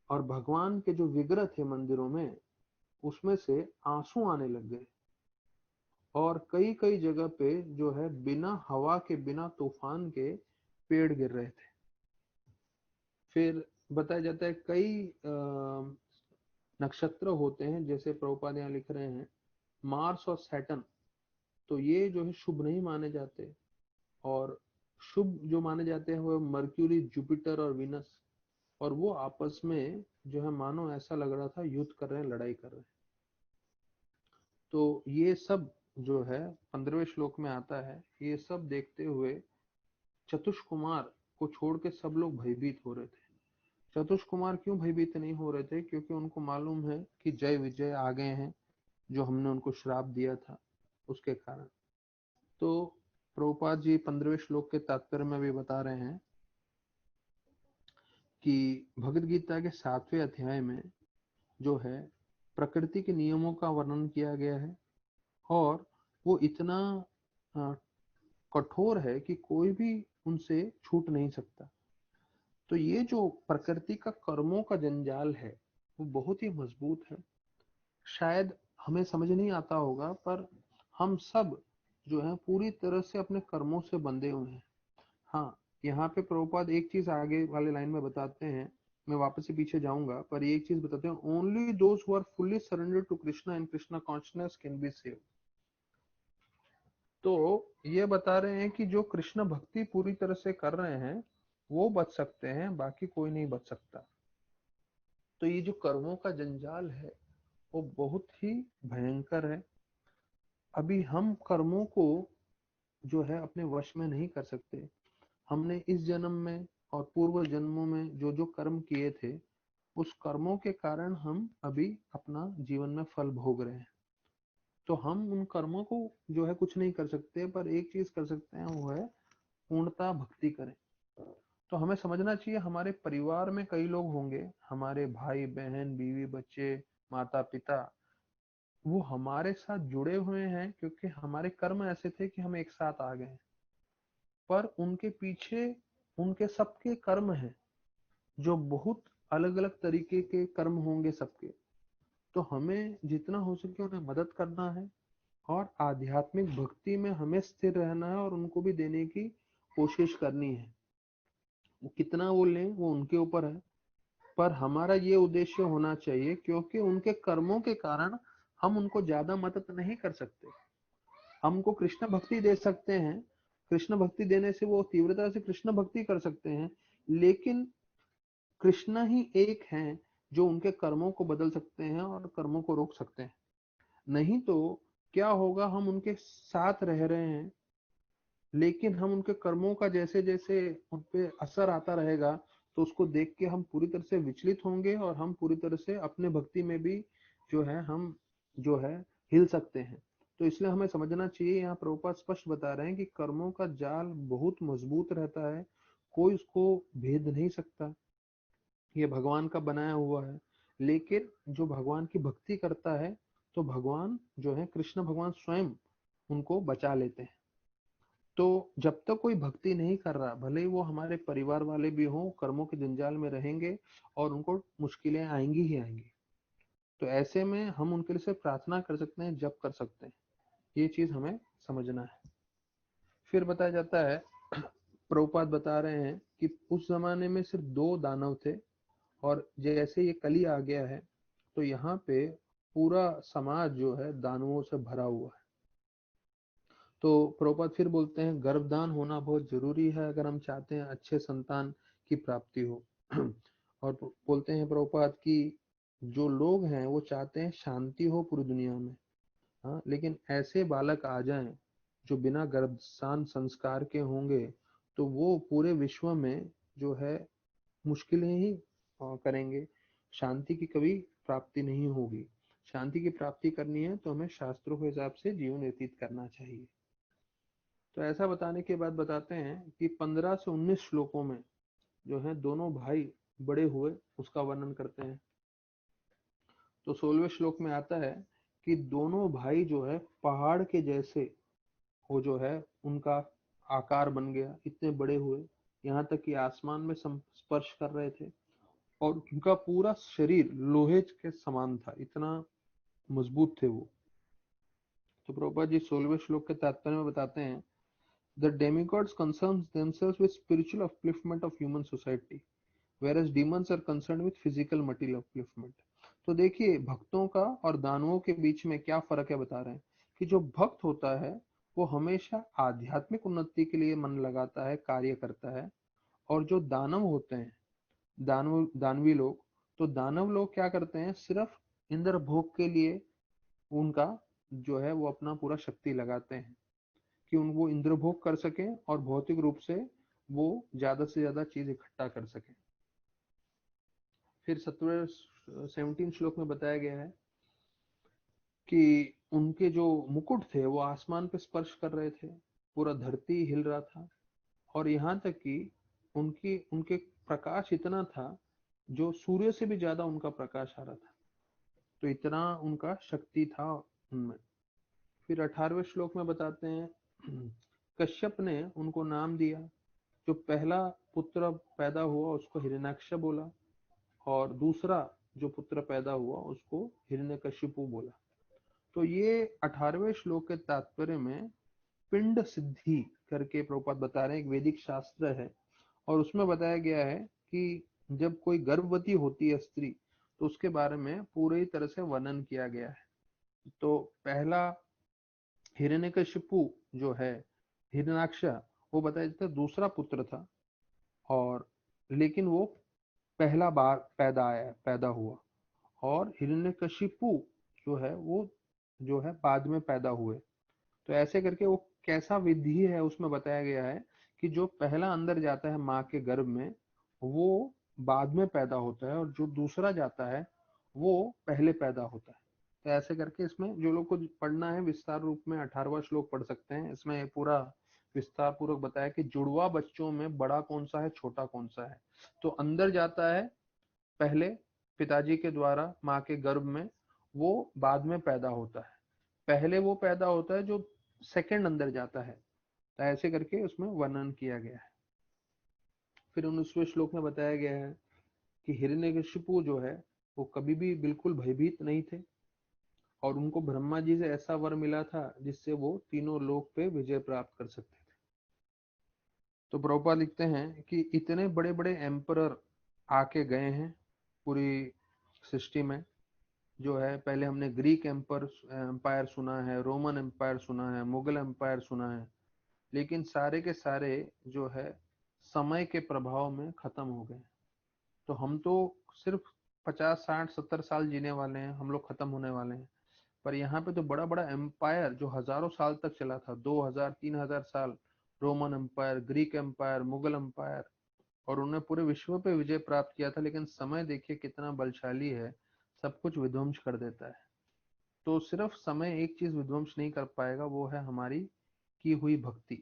और भगवान के जो विग्रह थे मंदिरों में उसमें से आंसू आने लग गए। और कई कई जगह पे जो है बिना हवा के, बिना तूफान के पेड़ गिर रहे थे। फिर बताया जाता है कई नक्षत्र होते हैं, जैसे प्रभुपाद यहाँ लिख रहे हैं मार्स और सैटर्न, तो ये जो है शुभ नहीं माने जाते। और शुभ जो माने जाते हैं वो मर्क्यूरी, जुपिटर और विनस। और वो आपस में जो है मानो ऐसा लग रहा था युद्ध कर रहे हैं, लड़ाई कर रहे हैं। तो ये सब जो है 15वें श्लोक में आता है। ये सब देखते हुए चतुष कुमार को छोड़ के सब लोग भयभीत हो रहे थे। चतुष कुमार क्यों भयभीत नहीं हो रहे थे? क्योंकि उनको मालूम है कि जय विजय आ गए हैं, जो हमने उनको श्राप दिया था उसके कारण। तो प्रभुपाद जी 15वें श्लोक के तात्पर्य में भी बता रहे हैं कि भगवद गीता के 7वें अध्याय में जो है प्रकृति के नियमों का वर्णन किया गया है। और वो इतना कठोर है कि कोई भी उनसे छूट नहीं सकता। तो ये जो प्रकृति का कर्मों का जंजाल है वो बहुत ही मजबूत है। शायद हमें समझ नहीं आता होगा, पर हम सब जो है पूरी तरह से अपने कर्मों से बंधे हुए हैं। हाँ, यहाँ पे प्रभुपाद एक चीज आगे वाले लाइन में बताते हैं, मैं वापस से पीछे जाऊंगा, पर एक चीज बताते हैं, only those who are fully surrendered to Krishna and Krishna consciousness can be saved. तो ये बता रहे हैं कि जो कृष्ण भक्ति पूरी तरह से कर रहे हैं वो बच सकते हैं, बाकी कोई नहीं बच सकता। तो ये जो कर्मों का जंजाल है वो बहुत ही भयंकर है। अभी हम कर्मों को जो है अपने वश में नहीं कर सकते। हमने इस जन्म में और पूर्व जन्मों में जो जो कर्म किए थे उस कर्मों के कारण हम अभी अपना जीवन में फल भोग रहे हैं। तो हम उन कर्मों को जो है कुछ नहीं कर सकते, पर एक चीज कर सकते हैं वो है पूर्णता भक्ति करें। तो हमें समझना चाहिए हमारे परिवार में कई लोग होंगे, हमारे भाई बहन, बीवी बच्चे, माता पिता, वो हमारे साथ जुड़े हुए हैं क्योंकि हमारे कर्म ऐसे थे कि हम एक साथ आ गए। पर उनके पीछे उनके सबके कर्म हैं जो बहुत अलग अलग तरीके के कर्म होंगे सबके। तो हमें जितना हो सके उन्हें मदद करना है और आध्यात्मिक भक्ति में हमें स्थिर रहना है और उनको भी देने की कोशिश करनी है। वो कितना वो लें वो उनके ऊपर है, पर हमारा ये उद्देश्य होना चाहिए क्योंकि उनके कर्मों के कारण हम उनको ज्यादा मदद नहीं कर सकते। हमको कृष्ण भक्ति दे सकते हैं, कृष्ण भक्ति देने से वो तीव्रता से कृष्ण भक्ति कर सकते हैं, लेकिन कृष्ण ही एक हैं जो उनके कर्मों को बदल सकते हैं और कर्मों को रोक सकते हैं। नहीं तो क्या होगा, हम उनके साथ रह रहे हैं लेकिन हम उनके कर्मों का जैसे जैसे उन पे असर आता रहेगा तो उसको देख के हम पूरी तरह से विचलित होंगे और हम पूरी तरह से अपने भक्ति में भी जो है हम जो है हिल सकते हैं। तो इसलिए हमें समझना चाहिए, यहाँ प्रभुपाद स्पष्ट बता रहे हैं कि कर्मों का जाल बहुत मजबूत रहता है, कोई उसको भेद नहीं सकता, ये भगवान का बनाया हुआ है। लेकिन जो भगवान की भक्ति करता है तो भगवान जो है कृष्ण भगवान स्वयं उनको बचा लेते हैं। तो जब तक कोई भक्ति नहीं कर रहा, भले ही वो हमारे परिवार वाले भी हों, कर्मों के जंजाल में रहेंगे और उनको मुश्किलें आएंगी ही आएंगी। तो ऐसे में हम उनके लिए सिर्फ प्रार्थना कर सकते हैं, जप कर सकते हैं। ये चीज हमें समझना है। फिर बताया जाता है, प्रभुपाद बता रहे हैं कि उस जमाने में सिर्फ दो दानव थे, और जैसे ये कली आ गया है तो यहाँ पे पूरा समाज जो है दानवों से भरा हुआ है। तो प्रभुपाद फिर बोलते हैं, गर्भदान होना बहुत जरूरी है अगर हम चाहते हैं अच्छे संतान की प्राप्ति हो। और बोलते हैं प्रभुपाद कि जो लोग हैं वो चाहते हैं शांति हो पूरी दुनिया में, हाँ, लेकिन ऐसे बालक आ जाएं जो बिना गर्भसान संस्कार के होंगे तो वो पूरे विश्व में जो है मुश्किलें ही करेंगे, शांति की कभी प्राप्ति नहीं होगी। शांति की प्राप्ति करनी है तो हमें शास्त्रों के हिसाब से जीवन व्यतीत करना चाहिए। तो ऐसा बताने के बाद बताते हैं कि 15 से 19 श्लोकों में जो है दोनों भाई बड़े हुए उसका वर्णन करते हैं। तो 16वें श्लोक में आता है कि दोनों भाई जो है पहाड़ के जैसे, वो जो है उनका आकार बन गया, इतने बड़े हुए, यहाँ तक कि आसमान में स्पर्श कर रहे थे, और उनका पूरा शरीर लोहे के समान था, इतना मजबूत थे वो। तो प्रभुपाद जी 16वें श्लोक के तात्पर्य में बताते हैं, the demigods concern themselves with spiritual upliftment of human society, whereas demons are concerned with physical material upliftment। तो देखिए भक्तों का और दानवों के बीच में क्या फर्क है, बता रहे हैं कि जो भक्त होता है वो हमेशा आध्यात्मिक उन्नति के लिए मन लगाता है, कार्य करता है। और जो दानव होते हैं, दानवी लोग, तो दानव लोग क्या करते हैं, सिर्फ इंद्र भोग के लिए उनका जो है वो अपना पूरा शक्ति लगाते हैं कि उन वो इंद्र भोग कर सके और भौतिक रूप से वो ज्यादा से ज्यादा चीज इकट्ठा कर सके। फिर 17 श्लोक में बताया गया है कि उनके जो मुकुट थे वो आसमान पे स्पर्श कर रहे थे, पूरा धरती हिल रहा था, और यहाँ तक कि उनकी उनके प्रकाश इतना था जो सूर्य से भी ज्यादा उनका प्रकाश आ रहा था। तो इतना उनका शक्ति था उनमें। फिर 18वें श्लोक में बताते हैं, कश्यप ने उनको नाम दिया, जो पहला पुत्र पैदा हुआ उसको हिरण्याक्ष बोला, और दूसरा जो पुत्र पैदा हुआ उसको हिरण्यकशिपु बोला। तो ये 18वें श्लोक के तात्पर्य में पिंड सिद्धि करके प्रभुपाद बता रहे हैं, एक वैदिक शास्त्र है, और उसमें बताया गया है कि जब कोई गर्भवती होती है स्त्री तो उसके बारे में पूरी तरह से वर्णन किया गया है। तो पहला हिरण्यकशिपु जो है, हिरण्याक्ष, वो बताया जाता है दूसरा पुत्र था, और लेकिन वो पहला बार पैदा हुआ। और हिरण्यकशिपु जो है वो जो है बाद में पैदा हुए। तो ऐसे करके वो कैसा विधि है उसमें बताया गया है कि जो पहला अंदर जाता है माँ के गर्भ में वो बाद में पैदा होता है, और जो दूसरा जाता है वो पहले पैदा होता है। तो ऐसे करके इसमें जो लोग को पढ़ना है विस्तार रूप में 18वां श्लोक पढ़ सकते हैं। इसमें पूरा विस्तार पूर्वक बताया कि जुड़वा बच्चों में बड़ा कौन सा है, छोटा कौन सा है। तो अंदर जाता है पहले पिताजी के द्वारा माँ के गर्भ में, वो बाद में पैदा होता है। पहले वो पैदा होता है जो सेकंड अंदर जाता है। तो ऐसे करके उसमें वर्णन किया गया है। फिर 19वें श्लोक में बताया गया है कि हिरण्यकशिपु जो है वो कभी भी बिल्कुल भयभीत नहीं थे, और उनको ब्रह्मा जी से ऐसा वर मिला था जिससे वो तीनों लोक पे विजय प्राप्त कर सकते थे। तो प्रभुपाद लिखते हैं कि इतने बड़े बड़े एम्परर आके गए हैं पूरी सृष्टि में। जो है पहले हमने ग्रीक एम्पायर सुना है, रोमन एम्पायर सुना है, मुगल एम्पायर सुना है, लेकिन सारे के सारे जो है समय के प्रभाव में खत्म हो गए। तो हम तो सिर्फ 50 60 70 साल जीने वाले हैं, हम लोग खत्म होने वाले हैं। पर यहाँ पे तो बड़ा बड़ा एम्पायर जो हजारों साल तक चला था, 2000 3000 साल, Roman empire, Greek empire, Mughal empire, और उन्होंने पूरे विश्व पे विजय प्राप्त किया था। लेकिन समय देखिए कितना बलशाली है, सब कुछ विध्वंस कर देता है। तो सिर्फ समय एक चीज विध्वंस नहीं कर पाएगा, वो है हमारी की हुई भक्ति।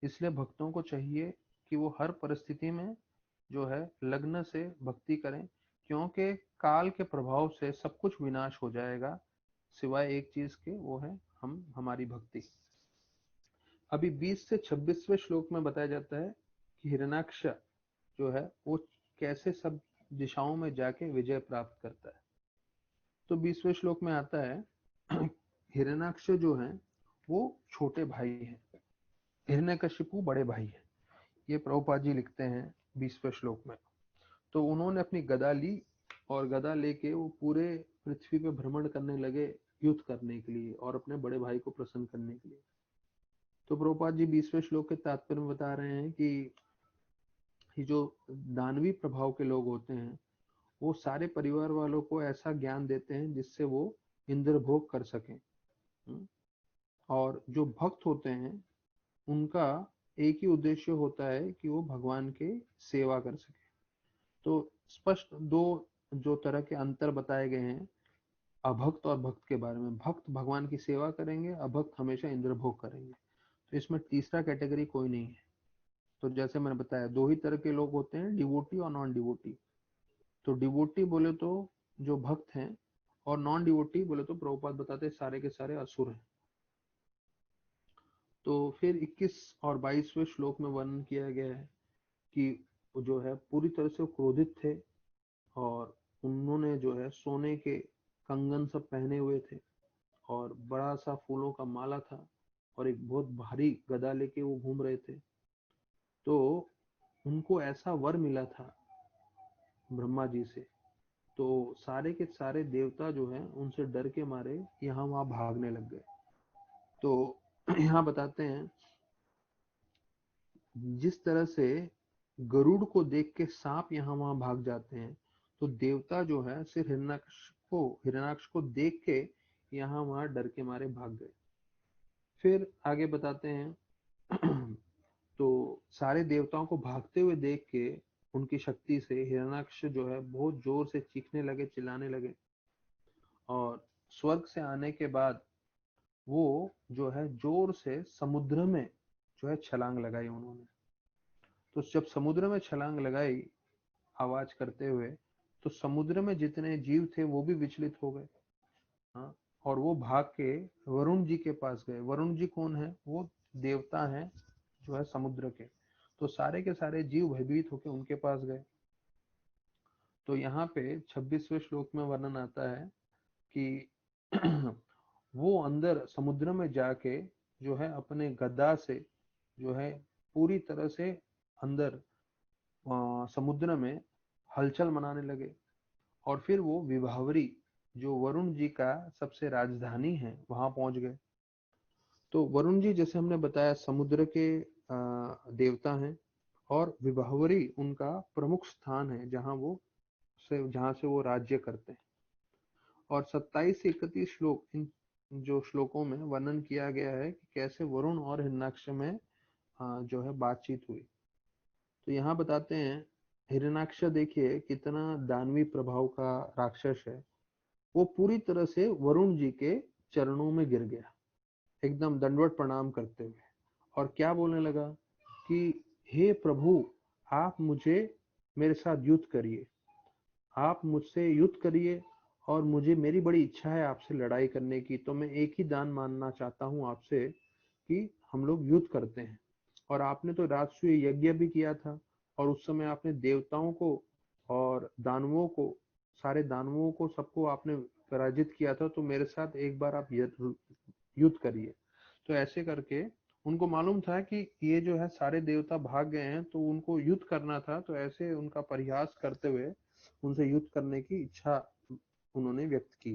इसलिए भक्तों को चाहिए कि वो हर परिस्थिति में जो है लग्न से भक्ति करें, क्योंकि काल के प्रभाव से सब कुछ विनाश हो जाएगा सिवाय एक चीज के, वो है हम हमारी भक्ति। अभी 20 से 26वें श्लोक में बताया जाता है कि हिरण्याक्ष जो है वो कैसे सब दिशाओं में जाके विजय प्राप्त करता है। तो 20वें श्लोक में आता है हिरण्याक्ष जो है वो छोटे भाई हैं, हिरण्यकशिपु बड़े भाई हैं। ये प्रभुपाद जी लिखते हैं 20वें श्लोक में। तो उन्होंने अपनी गदा ली और गदा लेके वो पूरे पृथ्वी पे भ्रमण करने लगे युद्ध करने के लिए और अपने बड़े भाई को प्रसन्न करने के लिए। तो प्रभुपाद जी 20वें श्लोक के तात्पर्य में बता रहे हैं कि ये जो दानवी प्रभाव के लोग होते हैं वो सारे परिवार वालों को ऐसा ज्ञान देते हैं जिससे वो इंद्र भोग कर सकें। और जो भक्त होते हैं उनका एक ही उद्देश्य होता है कि वो भगवान के सेवा कर सके। तो स्पष्ट दो जो तरह के अंतर बताए गए हैं अभक्त और भक्त के बारे में। भक्त भगवान की सेवा करेंगे, अभक्त हमेशा इंद्र भोग करेंगे। तो इसमें तीसरा कैटेगरी कोई नहीं है। तो जैसे मैंने बताया दो ही तरह के लोग होते हैं, डिवोटी और नॉन डिवोटी। तो डिवोटी बोले तो जो भक्त हैं, और नॉन डिवोटी बोले तो प्रभुपाद बताते हैं सारे के सारे असुर हैं। तो फिर 21 और 22वें श्लोक में वर्णन किया गया है कि वो जो है पूरी तरह से क्रोधित थे और उन्होंने जो है सोने के कंगन सब पहने हुए थे और बड़ा सा फूलों का माला था और एक बहुत भारी गदा लेके वो घूम रहे थे। तो उनको ऐसा वर मिला था ब्रह्मा जी से। तो सारे के सारे देवता जो हैं उनसे डर के मारे यहाँ वहां भागने लग गए। तो यहाँ बताते हैं जिस तरह से गरुड़ को देख के सांप यहाँ वहां भाग जाते हैं, तो देवता जो है सिर्फ हिरण्याक्ष को देख के यहाँ वहां डर के मारे भाग गए। फिर आगे बताते हैं तो सारे देवताओं को भागते हुए देख के उनकी शक्ति से हिरण्याक्ष जो है बहुत जोर से चीखने लगे, चिल्लाने लगे। और स्वर्ग से आने के बाद वो जो है जोर से समुद्र में जो है छलांग लगाई उन्होंने। तो जब समुद्र में छलांग लगाई आवाज करते हुए, तो समुद्र में जितने जीव थे वो भी विचलित हो गए। हाँ, और वो भाग के वरुण जी के पास गए। वरुण जी कौन है? वो देवता हैं जो है समुद्र के। तो सारे के सारे जीव भयभीत होकर उनके पास गए। तो यहाँ पे 26वें श्लोक में वर्णन आता है कि वो अंदर समुद्र में जाके जो है अपने गदा से जो है पूरी तरह से अंदर समुद्र में हलचल मनाने लगे। और फिर वो विभावरी जो वरुण जी का सबसे राजधानी है वहां पहुंच गए। तो वरुण जी जैसे हमने बताया समुद्र के देवता हैं और विभावरी उनका प्रमुख स्थान है जहां से वो राज्य करते हैं। और 27 से 31 श्लोक इन जो श्लोकों में वर्णन किया गया है कि कैसे वरुण और हिरण्याक्ष में जो है बातचीत हुई। तो यहाँ बताते हैं हिरण्याक्ष देखिए कितना दानवी प्रभाव का राक्षस है। वो पूरी तरह से वरुण जी के चरणों में गिर गया एकदम दंडवत प्रणाम करते हुए, और क्या बोलने लगा कि हे प्रभु, आप मुझे मेरे साथ युद्ध करिए, आप मुझसे युद्ध करिए। और मुझे मेरी बड़ी इच्छा है आपसे लड़ाई करने की। तो मैं एक ही दान मानना चाहता हूँ आपसे कि हम लोग युद्ध करते हैं। और आपने तो राजसूय यज्ञ भी किया था और उस समय आपने देवताओं को और दानवों को, सारे दानवों को सबको आपने पराजित किया था। तो मेरे साथ एक बार आप युद्ध करिए। तो ऐसे करके उनको मालूम था कि ये जो है सारे देवता भाग गए हैं तो उनको युद्ध करना था। तो ऐसे उनका परिहास करते हुए उनसे युद्ध करने की इच्छा उन्होंने व्यक्त की।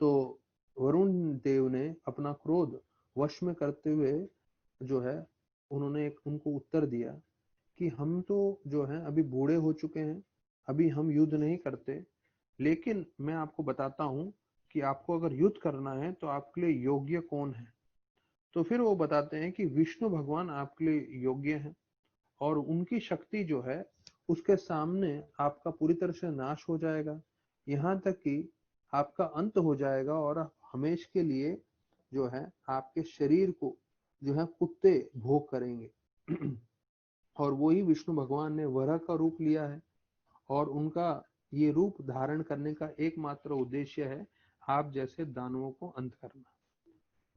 तो वरुण देव ने अपना क्रोध वश में करते हुए जो है उन्होंने एक उनको उत्तर दिया कि हम तो जो है अभी बूढ़े हो चुके हैं, अभी हम युद्ध नहीं करते। लेकिन मैं आपको बताता हूँ कि आपको अगर युद्ध करना है तो आपके लिए योग्य कौन है। तो फिर वो बताते हैं कि विष्णु भगवान आपके लिए योग्य हैं और उनकी शक्ति जो है उसके सामने आपका पूरी तरह से नाश हो जाएगा, यहाँ तक कि आपका अंत हो जाएगा और हमेश के लिए जो है आपके शरीर को जो है कुत्ते भोग करेंगे। और वही विष्णु भगवान ने वराह का रूप लिया है और उनका ये रूप धारण करने का एकमात्र उद्देश्य है आप जैसे दानवों को अंत करना।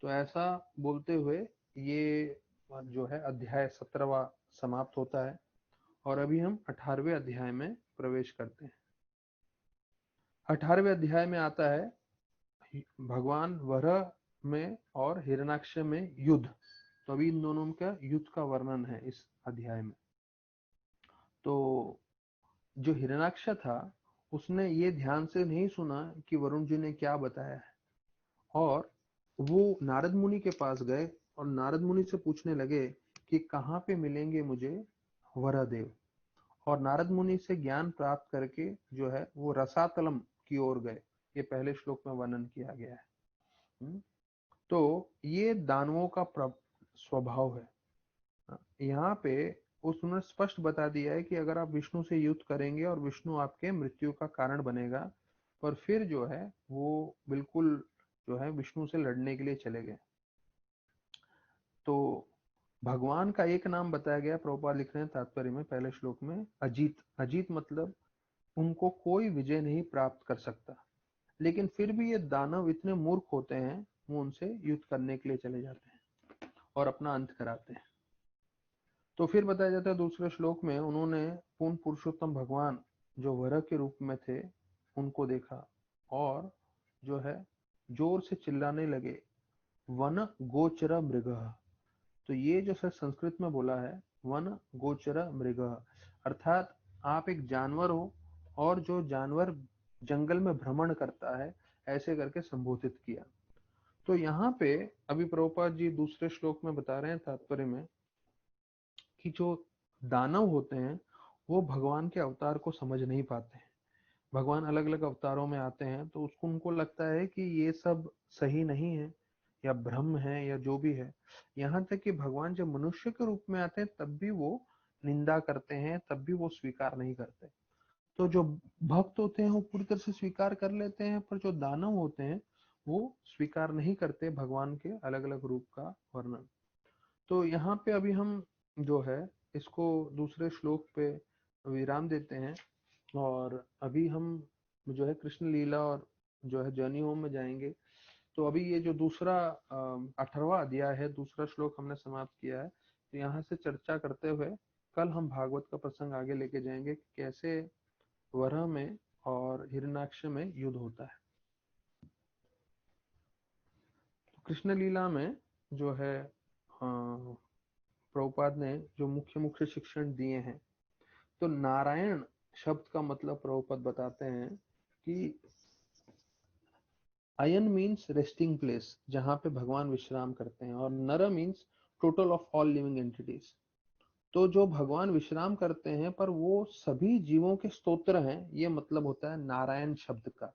तो ऐसा बोलते हुए ये जो है अध्याय 17वां समाप्त होता है और अभी हम 18वें अध्याय में प्रवेश करते हैं। 18वें अध्याय में आता है भगवान वराह में और हिरण्याक्ष में युद्ध। तो अभी इन दोनों का युद्ध का वर्णन है इस अध्याय में। तो जो हिरण्याक्ष था उसने ये ध्यान से नहीं सुना कि वरुण जी ने क्या बताया है, और वो नारद मुनि के पास गए और नारद मुनि से पूछने लगे कि कहाँ पे मिलेंगे मुझे वरदेव। और नारद मुनि से ज्ञान प्राप्त करके जो है वो रसातलम की ओर गए। ये पहले श्लोक में वर्णन किया गया है। तो ये दानवों का स्वभाव है। यहाँ पे उसने स्पष्ट बता दिया है कि अगर आप विष्णु से युद्ध करेंगे और विष्णु आपके मृत्यु का कारण बनेगा, और फिर जो है वो बिल्कुल जो है विष्णु से लड़ने के लिए चले गए। तो भगवान का एक नाम बताया गया, प्रभुपाद लिख रहे हैं तात्पर्य में पहले श्लोक में, अजीत। अजीत मतलब उनको कोई विजय नहीं प्राप्त कर सकता, लेकिन फिर भी ये दानव इतने मूर्ख होते हैं, वो उनसे युद्ध करने के लिए चले जाते हैं और अपना अंत कराते हैं। तो फिर बताया जाता है दूसरे श्लोक में उन्होंने पूर्ण पुरुषोत्तम भगवान जो वरह के रूप में थे उनको देखा और जो है जोर से चिल्लाने लगे, वन गोचर मृग। तो ये जो सर संस्कृत में बोला है वन गोचर मृग, अर्थात आप एक जानवर हो और जो जानवर जंगल में भ्रमण करता है, ऐसे करके संबोधित किया। तो यहाँ पे अभी प्रभुपाद जी दूसरे श्लोक में बता रहे हैं तात्पर्य में कि जो दानव होते हैं वो भगवान के अवतार को समझ नहीं पाते हैं। भगवान अलग अलग अवतारों में आते हैं तो उसको उनको लगता है कि ये सब सही नहीं है या भ्रम है या जो भी है। यहाँ तक कि भगवान जब मनुष्य के रूप में आते हैं तब भी वो निंदा करते हैं, तब भी वो स्वीकार नहीं करते। तो जो भक्त होते हैं वो पूरी तरह से स्वीकार कर लेते हैं, पर जो दानव होते हैं वो स्वीकार नहीं करते भगवान के अलग अलग रूप का वर्णन। तो यहाँ पे अभी हम जो है इसको दूसरे श्लोक पे विराम देते हैं और अभी हम जो है कृष्ण लीला और जो है जर्नी होम में जाएंगे। तो अभी ये जो दूसरा 18वां अध्याय है, दूसरा श्लोक हमने समाप्त किया है। तो यहाँ से चर्चा करते हुए कल हम भागवत का प्रसंग आगे लेके जाएंगे कि कैसे वरह में और हिरण्याक्ष में युद्ध होता है। तो कृष्ण लीला में जो है प्रभुपाद ने जो मुख्य मुख्य शिक्षण दिए हैं, तो नारायण शब्द का मतलब प्रभुपाद बताते हैं कि अयन मीन्स रेस्टिंग प्लेस, जहां पे भगवान विश्राम करते हैं, और नर means total of all living entities. तो जो भगवान विश्राम करते हैं पर वो सभी जीवों के स्तोत्र हैं, ये मतलब होता है नारायण शब्द का।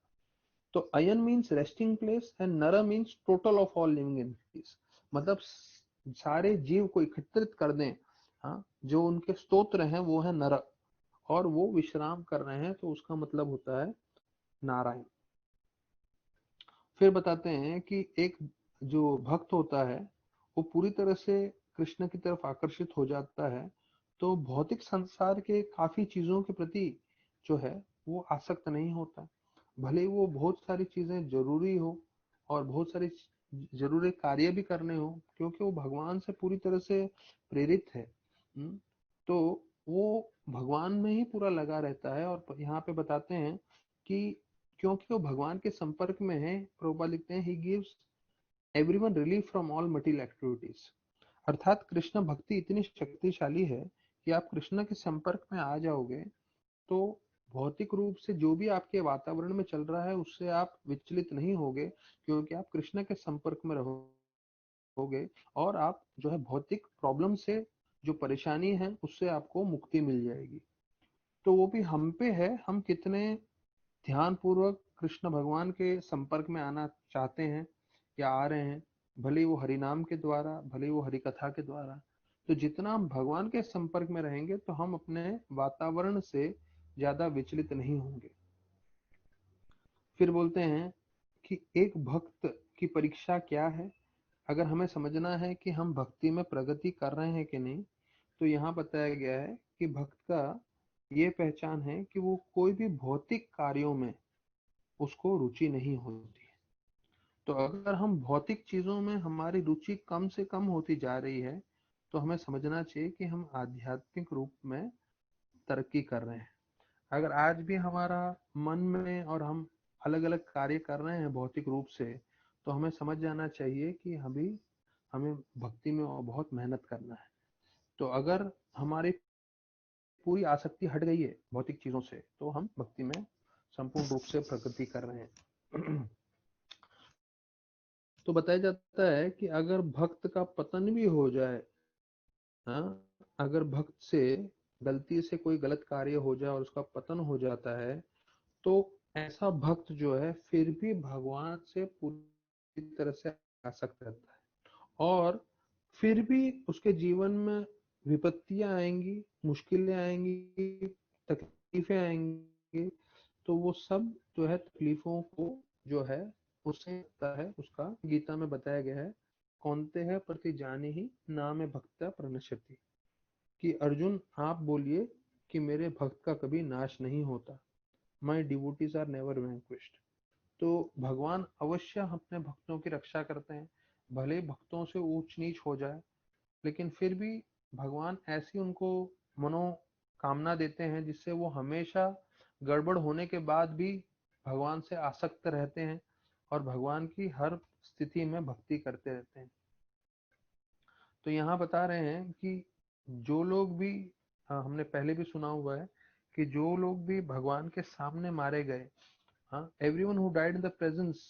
तो अयन मीन्स रेस्टिंग प्लेस एंड नर means total of all living entities, मतलब सारे जीव को एकत्रित कर दें। हाँ, जो उनके स्तोत्र हैं वो है नर, और वो विश्राम कर रहे हैं, तो उसका मतलब होता है नारायण। फिर बताते हैं कि एक जो भक्त होता है वो पूरी तरह से कृष्ण की तरफ आकर्षित हो जाता है, तो भौतिक संसार के काफी चीजों के प्रति जो है वो आसक्त नहीं होता। भले वो बहुत सारी चीजें जरूरी हो और बहुत सारी जरूरी कार्य भी करने हो, क्योंकि वो भगवान से पूरी तरह से प्रेरित है। तो वो भगवान में ही पूरा लगा रहता है। और यहाँ पे बताते हैं कि क्योंकि वो भगवान के संपर्क में है, प्रभुपाद लिखते हैं, he gives everyone relief from all material activities. अर्थात कृष्ण भक्ति इतनी शक्तिशाली है कि आप कृष्ण के संपर्क में आ जाओगे तो भौतिक रूप से जो भी आपके वातावरण में चल रहा है उससे आप विचलित नहीं होगे, क्योंकि आप कृष्ण के संपर्क में रहोगे और आप जो है भौतिक प्रॉब्लम से, जो परेशानी है, उससे आपको मुक्ति मिल जाएगी। तो वो भी हम पे है, हम कितने ध्यान पूर्वक कृष्ण भगवान के संपर्क में आना चाहते हैं या आ रहे हैं, भले वो हरि नाम के द्वारा, भले वो हरि कथा के द्वारा। तो जितना हम भगवान के संपर्क में रहेंगे तो हम अपने वातावरण से ज्यादा विचलित नहीं होंगे। फिर बोलते हैं कि एक भक्त की परीक्षा क्या है। अगर हमें समझना है कि हम भक्ति में प्रगति कर रहे हैं कि नहीं, तो यहाँ बताया गया है कि भक्त का ये पहचान है कि वो कोई भी भौतिक कार्यों में उसको रुचि नहीं होती है। तो अगर हम भौतिक चीजों में हमारी रुचि कम से कम होती जा रही है, तो हमें समझना चाहिए कि हम आध्यात्मिक रूप में तरक्की कर रहे हैं। अगर आज भी हमारा मन में और हम अलग अलग कार्य कर रहे हैं भौतिक रूप से, तो हमें समझ जाना चाहिए कि हमें भक्ति में और बहुत मेहनत करना है। तो अगर हमारी पूरी आसक्ति हट गई है भौतिक चीजों से, तो हम भक्ति में संपूर्ण रूप से प्रगति कर रहे हैं। तो बताया जाता है कि अगर भक्त का पतन भी हो जाए, हाँ, अगर भक्त से गलती से कोई गलत कार्य हो जाए और उसका पतन हो जाता है, तो ऐसा भक्त जो है फिर भी भगवान से पूरी तरह से आसक्त रहता है, और फिर भी उसके जीवन में विपत्तियां आएंगी, मुश्किलें आएंगी, तकलीफें आएंगी, तो वो सब जो है तकलीफों को जो है उससे होता है। उसका गीता में बताया गया है, कौनते है प्रति जाने ही नाम भक्ता प्रणश्यति, कि अर्जुन आप बोलिए कि मेरे भक्त का कभी नाश नहीं होता, माई डिवोटीज आर नेवर वैंक्विश्ड। तो भगवान अवश्य अपने भक्तों की रक्षा करते हैं, भले ही भक्तों से ऊंच नीच हो जाए, लेकिन फिर भी भगवान ऐसी उनको मनोकामना देते हैं जिससे वो हमेशा गड़बड़ होने के बाद भी भगवान से आसक्त रहते हैं और भगवान की हर स्थिति में भक्ति करते रहते हैं। तो यहाँ बता रहे हैं कि जो लोग भी, हाँ, हमने पहले भी सुना हुआ है कि जो लोग भी भगवान के सामने मारे गए, हाँ, everyone who died in the presence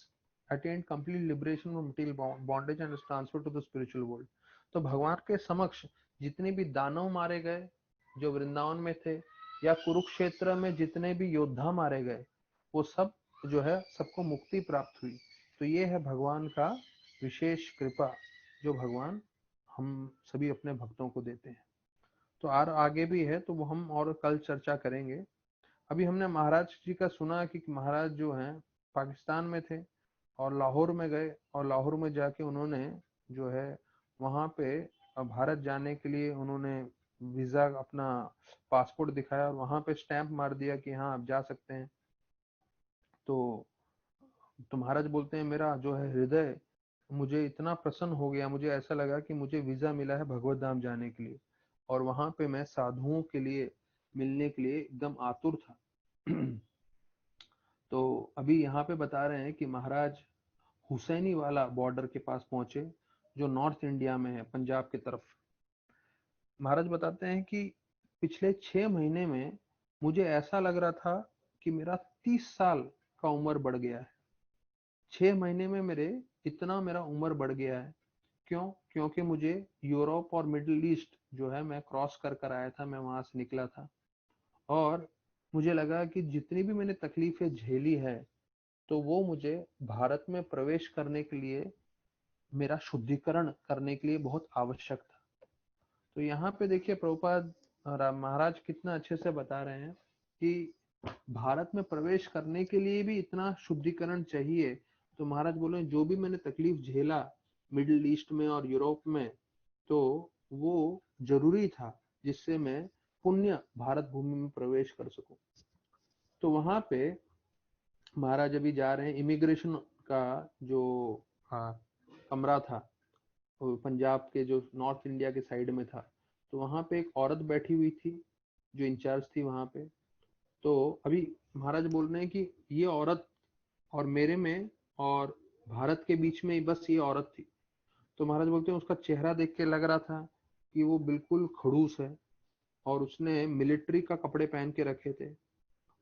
attained complete liberation from material bondage and is transferred to the spiritual world। तो भगवान के समक्ष जितने भी दानव मारे गए जो वृंदावन में थे, या कुरुक्षेत्र में जितने भी योद्धा मारे गए, वो सब जो है सबको मुक्ति प्राप्त हुई। तो ये है भगवान का विशेष कृपा जो भगवान हम सभी अपने भक्तों को देते हैं। तो और आगे भी है, तो वो हम और कल चर्चा करेंगे। अभी हमने महाराज जी का सुना कि महाराज जो हैं पाकिस्तान में थे और लाहौर में गए, और लाहौर में जाके उन्होंने जो है वहां पे भारत जाने के लिए उन्होंने वीजा अपना पासपोर्ट दिखाया और वहां पे स्टैंप मार दिया कि हाँ आप जा सकते हैं। तो महाराज बोलते हैं मेरा जो है हृदय मुझे इतना प्रसन्न हो गया, मुझे ऐसा लगा कि मुझे वीजा मिला है भगवत धाम जाने के लिए, और वहां पे मैं साधुओं के लिए मिलने के लिए एकदम आतुर था। तो अभी यहाँ पे बता रहे हैं कि महाराज हुसैनी वाला बॉर्डर के पास पहुंचे, जो नॉर्थ इंडिया में है, पंजाब की तरफ। महाराज बताते हैं कि पिछले 6 महीने में मुझे ऐसा लग रहा था कि मेरा 30 साल का उम्र बढ़ गया है। 6 महीने में मेरा उम्र बढ़ गया है। क्यों? क्योंकि मुझे यूरोप और मिडिल ईस्ट जो है मैं क्रॉस कर कर आया था, मैं वहां से निकला था, और मुझे लगा कि जितनी भी मैंने तकलीफें झेली है, तो वो मुझे भारत में प्रवेश करने के लिए, मेरा शुद्धिकरण करने के लिए बहुत आवश्यक था। तो यहाँ पे देखिए प्रभुपाद महाराज कितना अच्छे से बता रहे हैं कि भारत में प्रवेश करने के लिए भी इतना शुद्धिकरण चाहिए। तो महाराज बोले जो भी मैंने तकलीफ झेला मिडिल ईस्ट में और यूरोप में, तो वो जरूरी था जिससे मैं पुण्य भारत भूमि में प्रवेश कर सकूं। तो वहां पे महाराज अभी जा रहे हैं, इमिग्रेशन का जो हाँ, कमरा था वो पंजाब के जो नॉर्थ इंडिया के साइड में था, तो वहां पे एक औरत बैठी हुई थी जो इंचार्ज थी वहां पे। तो अभी महाराज बोल रहे हैं कि ये औरत और मेरे में और भारत के बीच में बस ये औरत थी। तो महाराज बोलते हैं उसका चेहरा देख के लग रहा था कि वो बिल्कुल खड़ूस है, और उसने मिलिट्री का कपड़े पहन के रखे थे,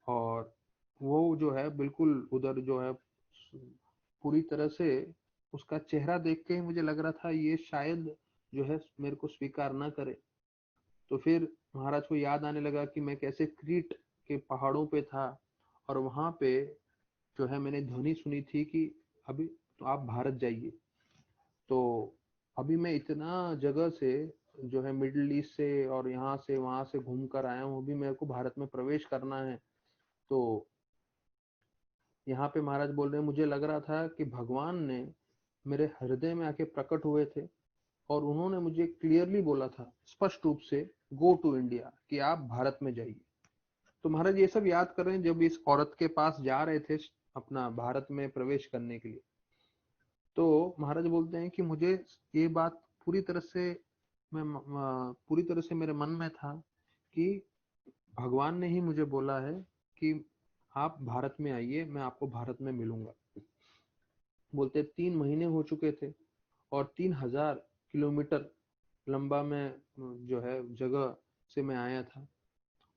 और वो जो है बिल्कुल उधर जो है पूरी तरह से, उसका चेहरा देख के ही मुझे लग रहा था ये शायद जो है मेरे को स्वीकार ना करे। तो फिर महाराज को याद आने लगा कि मैं कैसे क्रीट के पहाड़ों पे था, और वहां पे जो है मैंने ध्वनि सुनी थी कि अभी तो आप भारत जाइए। तो अभी मैं इतना जगह से जो है मिडिल ईस्ट से और यहाँ से वहां से घूम कर आया हूँ, अभी मेरे को भारत में प्रवेश करना है। तो यहाँ पे महाराज बोल रहे हैं मुझे लग रहा था कि भगवान ने मेरे हृदय में आके प्रकट हुए थे, और उन्होंने मुझे क्लियरली बोला था स्पष्ट रूप से, गो टू इंडिया, कि आप भारत में जाइए। तो महाराज ये सब याद कर रहे हैं जब इस औरत के पास जा रहे थे अपना भारत में प्रवेश करने के लिए। तो महाराज बोलते हैं कि मुझे ये बात पूरी तरह से पूरी तरह से मेरे मन में था कि भगवान ने ही मुझे बोला है कि आप भारत में आइए, मैं आपको भारत में मिलूंगा। बोलते 3 महीने हो चुके थे और 3000 किलोमीटर लंबा मैं जो है जगह से मैं आया था,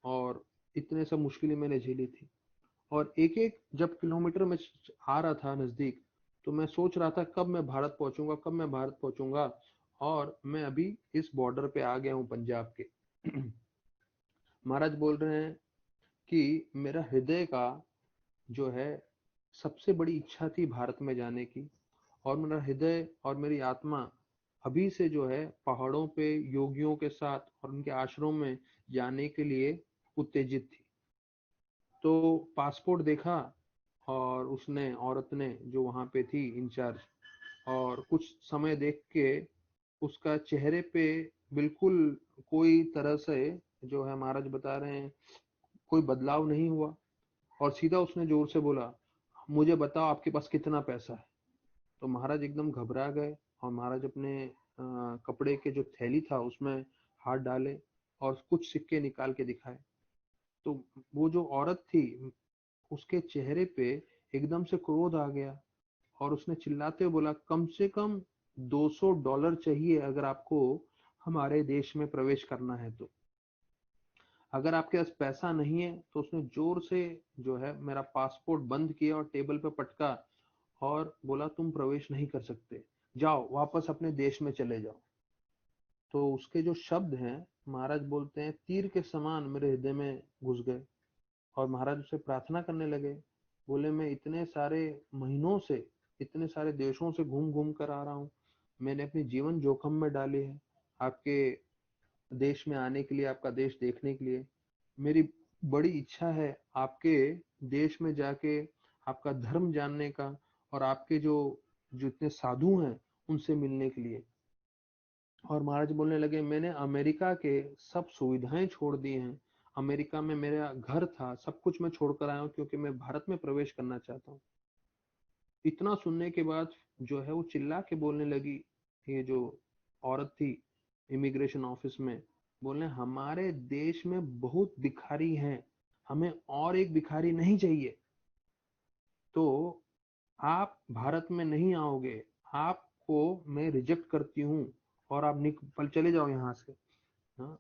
और इतने सब मुश्किलें मैंने झेली थी। और एक एक जब किलोमीटर में आ रहा था नजदीक, तो मैं सोच रहा था कब मैं भारत पहुंचूंगा, कब मैं भारत पहुंचूंगा। और मैं अभी इस बॉर्डर पे आ गया हूँ पंजाब के। महाराज बोल रहे हैं कि मेरा हृदय का जो है सबसे बड़ी इच्छा थी भारत में जाने की, और मेरा हृदय और मेरी आत्मा अभी से जो है पहाड़ों पे योगियों के साथ और उनके आश्रम में जाने के लिए उत्तेजित थी। तो पासपोर्ट देखा, और उसने औरत ने जो वहां पे थी इंचार्ज, और कुछ समय देख के उसका चेहरे पे बिल्कुल कोई तरह से जो है महाराज बता रहे हैं कोई बदलाव नहीं हुआ। और सीधा उसने जोर से बोला, मुझे बताओ आपके पास कितना पैसा है। तो महाराज एकदम घबरा गए, और महाराज अपने कपड़े के जो थैली था उसमें हाथ डाले और कुछ सिक्के निकाल के दिखाए। तो वो जो औरत थी उसके चेहरे पे एकदम से क्रोध आ गया, और उसने चिल्लाते हुए बोला, कम से कम $200 चाहिए अगर आपको हमारे देश में प्रवेश करना है तो। अगर आपके पास पैसा नहीं है तो उसने जोर से जो है मेरा पासपोर्ट बंद किया और टेबल पे पटका, और बोला तुम प्रवेश नहीं कर सकते, जाओ वापस अपने देश में चले जाओ। तो उसके जो शब्द हैं महाराज बोलते हैं तीर के समान मेरे हृदय में घुस गए। और महाराज उससे प्रार्थना करने लगे, बोले मैं इतने सारे महीनों से इतने सारे देशों से घूम घूम कर आ रहा हूँ, मैंने अपनी जीवन जोखिम में डाली है आपके देश में आने के लिए, आपका देश देखने के लिए। मेरी बड़ी इच्छा है आपके देश में जाके आपका धर्म जानने का, और आपके जो जितने साधु हैं उनसे मिलने के लिए। और महाराज बोलने लगे, मैंने अमेरिका के सब सुविधाएं छोड़ दी हैं, अमेरिका में मेरा घर था, सब कुछ मैं छोड़कर आया हूँ क्योंकि मैं भारत में प्रवेश करना चाहता हूँ। इतना सुनने के बाद जो है वो चिल्ला के बोलने लगी, ये जो औरत थी इमिग्रेशन ऑफिस में, बोलने हमारे देश में बहुत भिखारी हैं, हमें और एक भिखारी नहीं चाहिए। तो आप भारत में नहीं आओगे, आपको मैं रिजेक्ट करती हूँ, और आप निकल चले जाओ यहाँ से। हाँ।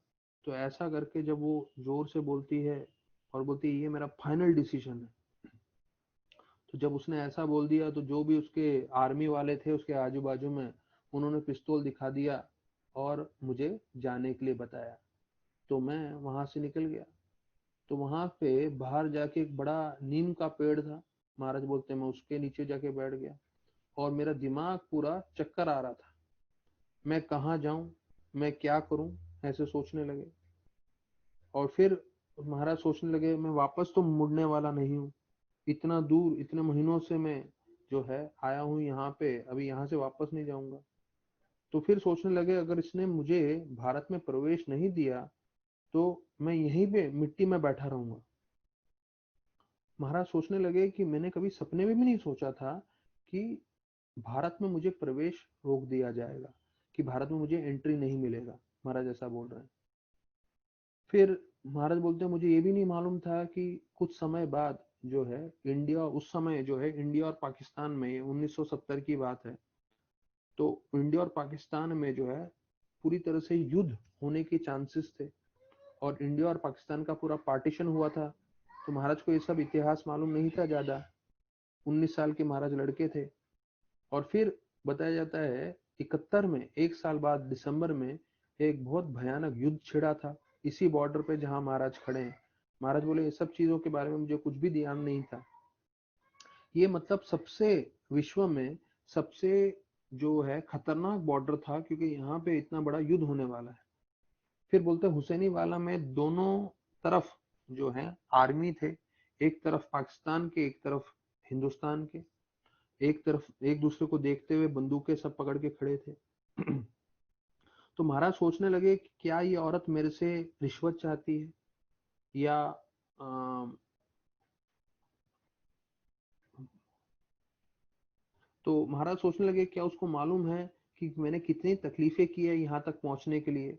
तो ऐसा करके जब वो जोर से बोलती है और बोलती है ये मेरा फाइनल डिसीजन है, तो जब उसने ऐसा बोल दिया तो जो भी उसके आर्मी वाले थे उसके आजू बाजू में, उन्होंने पिस्तौल दिखा दिया और मुझे जाने के लिए बताया। तो मैं वहां से निकल गया। तो वहां पे बाहर जाके एक बड़ा नीम का पेड़ था, महाराज बोलते हैं मैं उसके नीचे जाके बैठ गया, और मेरा दिमाग पूरा चक्कर आ रहा था, मैं कहाँ जाऊं, मैं क्या करूं, ऐसे सोचने लगे। और फिर महाराज सोचने लगे मैं वापस तो मुड़ने वाला नहीं हूँ, इतना दूर इतने महीनों से मैं जो है आया हूँ यहाँ पे, अभी यहाँ से वापस नहीं जाऊंगा। तो फिर सोचने लगे अगर इसने मुझे भारत में प्रवेश नहीं दिया तो मैं यहीं पे मिट्टी में बैठा रहूंगा। महाराज सोचने लगे कि मैंने कभी सपने में भी नहीं सोचा था कि भारत में मुझे प्रवेश रोक दिया जाएगा, कि भारत में मुझे एंट्री नहीं मिलेगा। महाराज ऐसा बोल रहे हैं। फिर महाराज बोलते हैं मुझे ये भी नहीं मालूम था कि कुछ समय बाद जो है इंडिया, उस समय जो है इंडिया और पाकिस्तान में 1970 की बात है, तो इंडिया और पाकिस्तान में जो है पूरी तरह से युद्ध होने के चांसेस थे, और इंडिया और पाकिस्तान का पूरा पार्टीशन हुआ था। तो महाराज को ये सब इतिहास मालूम नहीं था ज्यादा, 19 साल के महाराज लड़के थे। और फिर बताया जाता है 71 में, एक साल बाद दिसंबर में एक बहुत भयानक युद्ध छिड़ा था इसी बॉर्डर पे जहां महाराज खड़े हैं। महाराज बोले ये सब चीजों के बारे में मुझे कुछ भी ध्यान नहीं था। ये मतलब सबसे विश्व में सबसे जो है खतरनाक बॉर्डर था, क्योंकि यहाँ पे इतना बड़ा युद्ध होने वाला है। फिर बोलते हुसैनी वाला में दोनों तरफ जो है आर्मी थे, एक तरफ पाकिस्तान के, एक तरफ हिंदुस्तान के, एक तरफ एक दूसरे को देखते हुए बंदूकें सब पकड़ के खड़े थे। तो महाराज सोचने लगे कि क्या ये औरत मेरे से रिश्वत चाहती है, या तो महाराज सोचने लगे क्या उसको मालूम है कि मैंने कितनी तकलीफें की है यहाँ तक पहुंचने के लिए।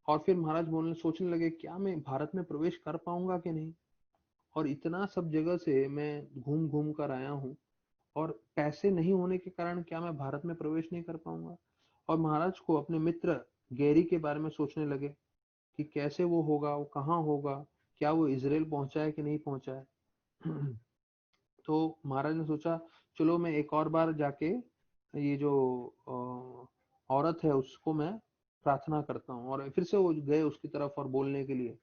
और फिर महाराज बोलने सोचने लगे क्या मैं भारत में प्रवेश कर पाऊंगा कि नहीं, और इतना सब जगह से मैं घूम घूम कर आया हूँ, और पैसे नहीं होने के कारण क्या मैं भारत में प्रवेश नहीं कर पाऊंगा। और महाराज को अपने मित्र गैरी के बारे में सोचने लगे कि कैसे वो होगा, वो कहाँ होगा, क्या वो इजराइल पहुंचा है कि नहीं पहुंचा है। तो महाराज ने सोचा चलो मैं एक और बार जाके ये जो औरत है उसको मैं प्रार्थना करता हूँ। और फिर से वो गए उसकी तरफ और बोलने के लिए।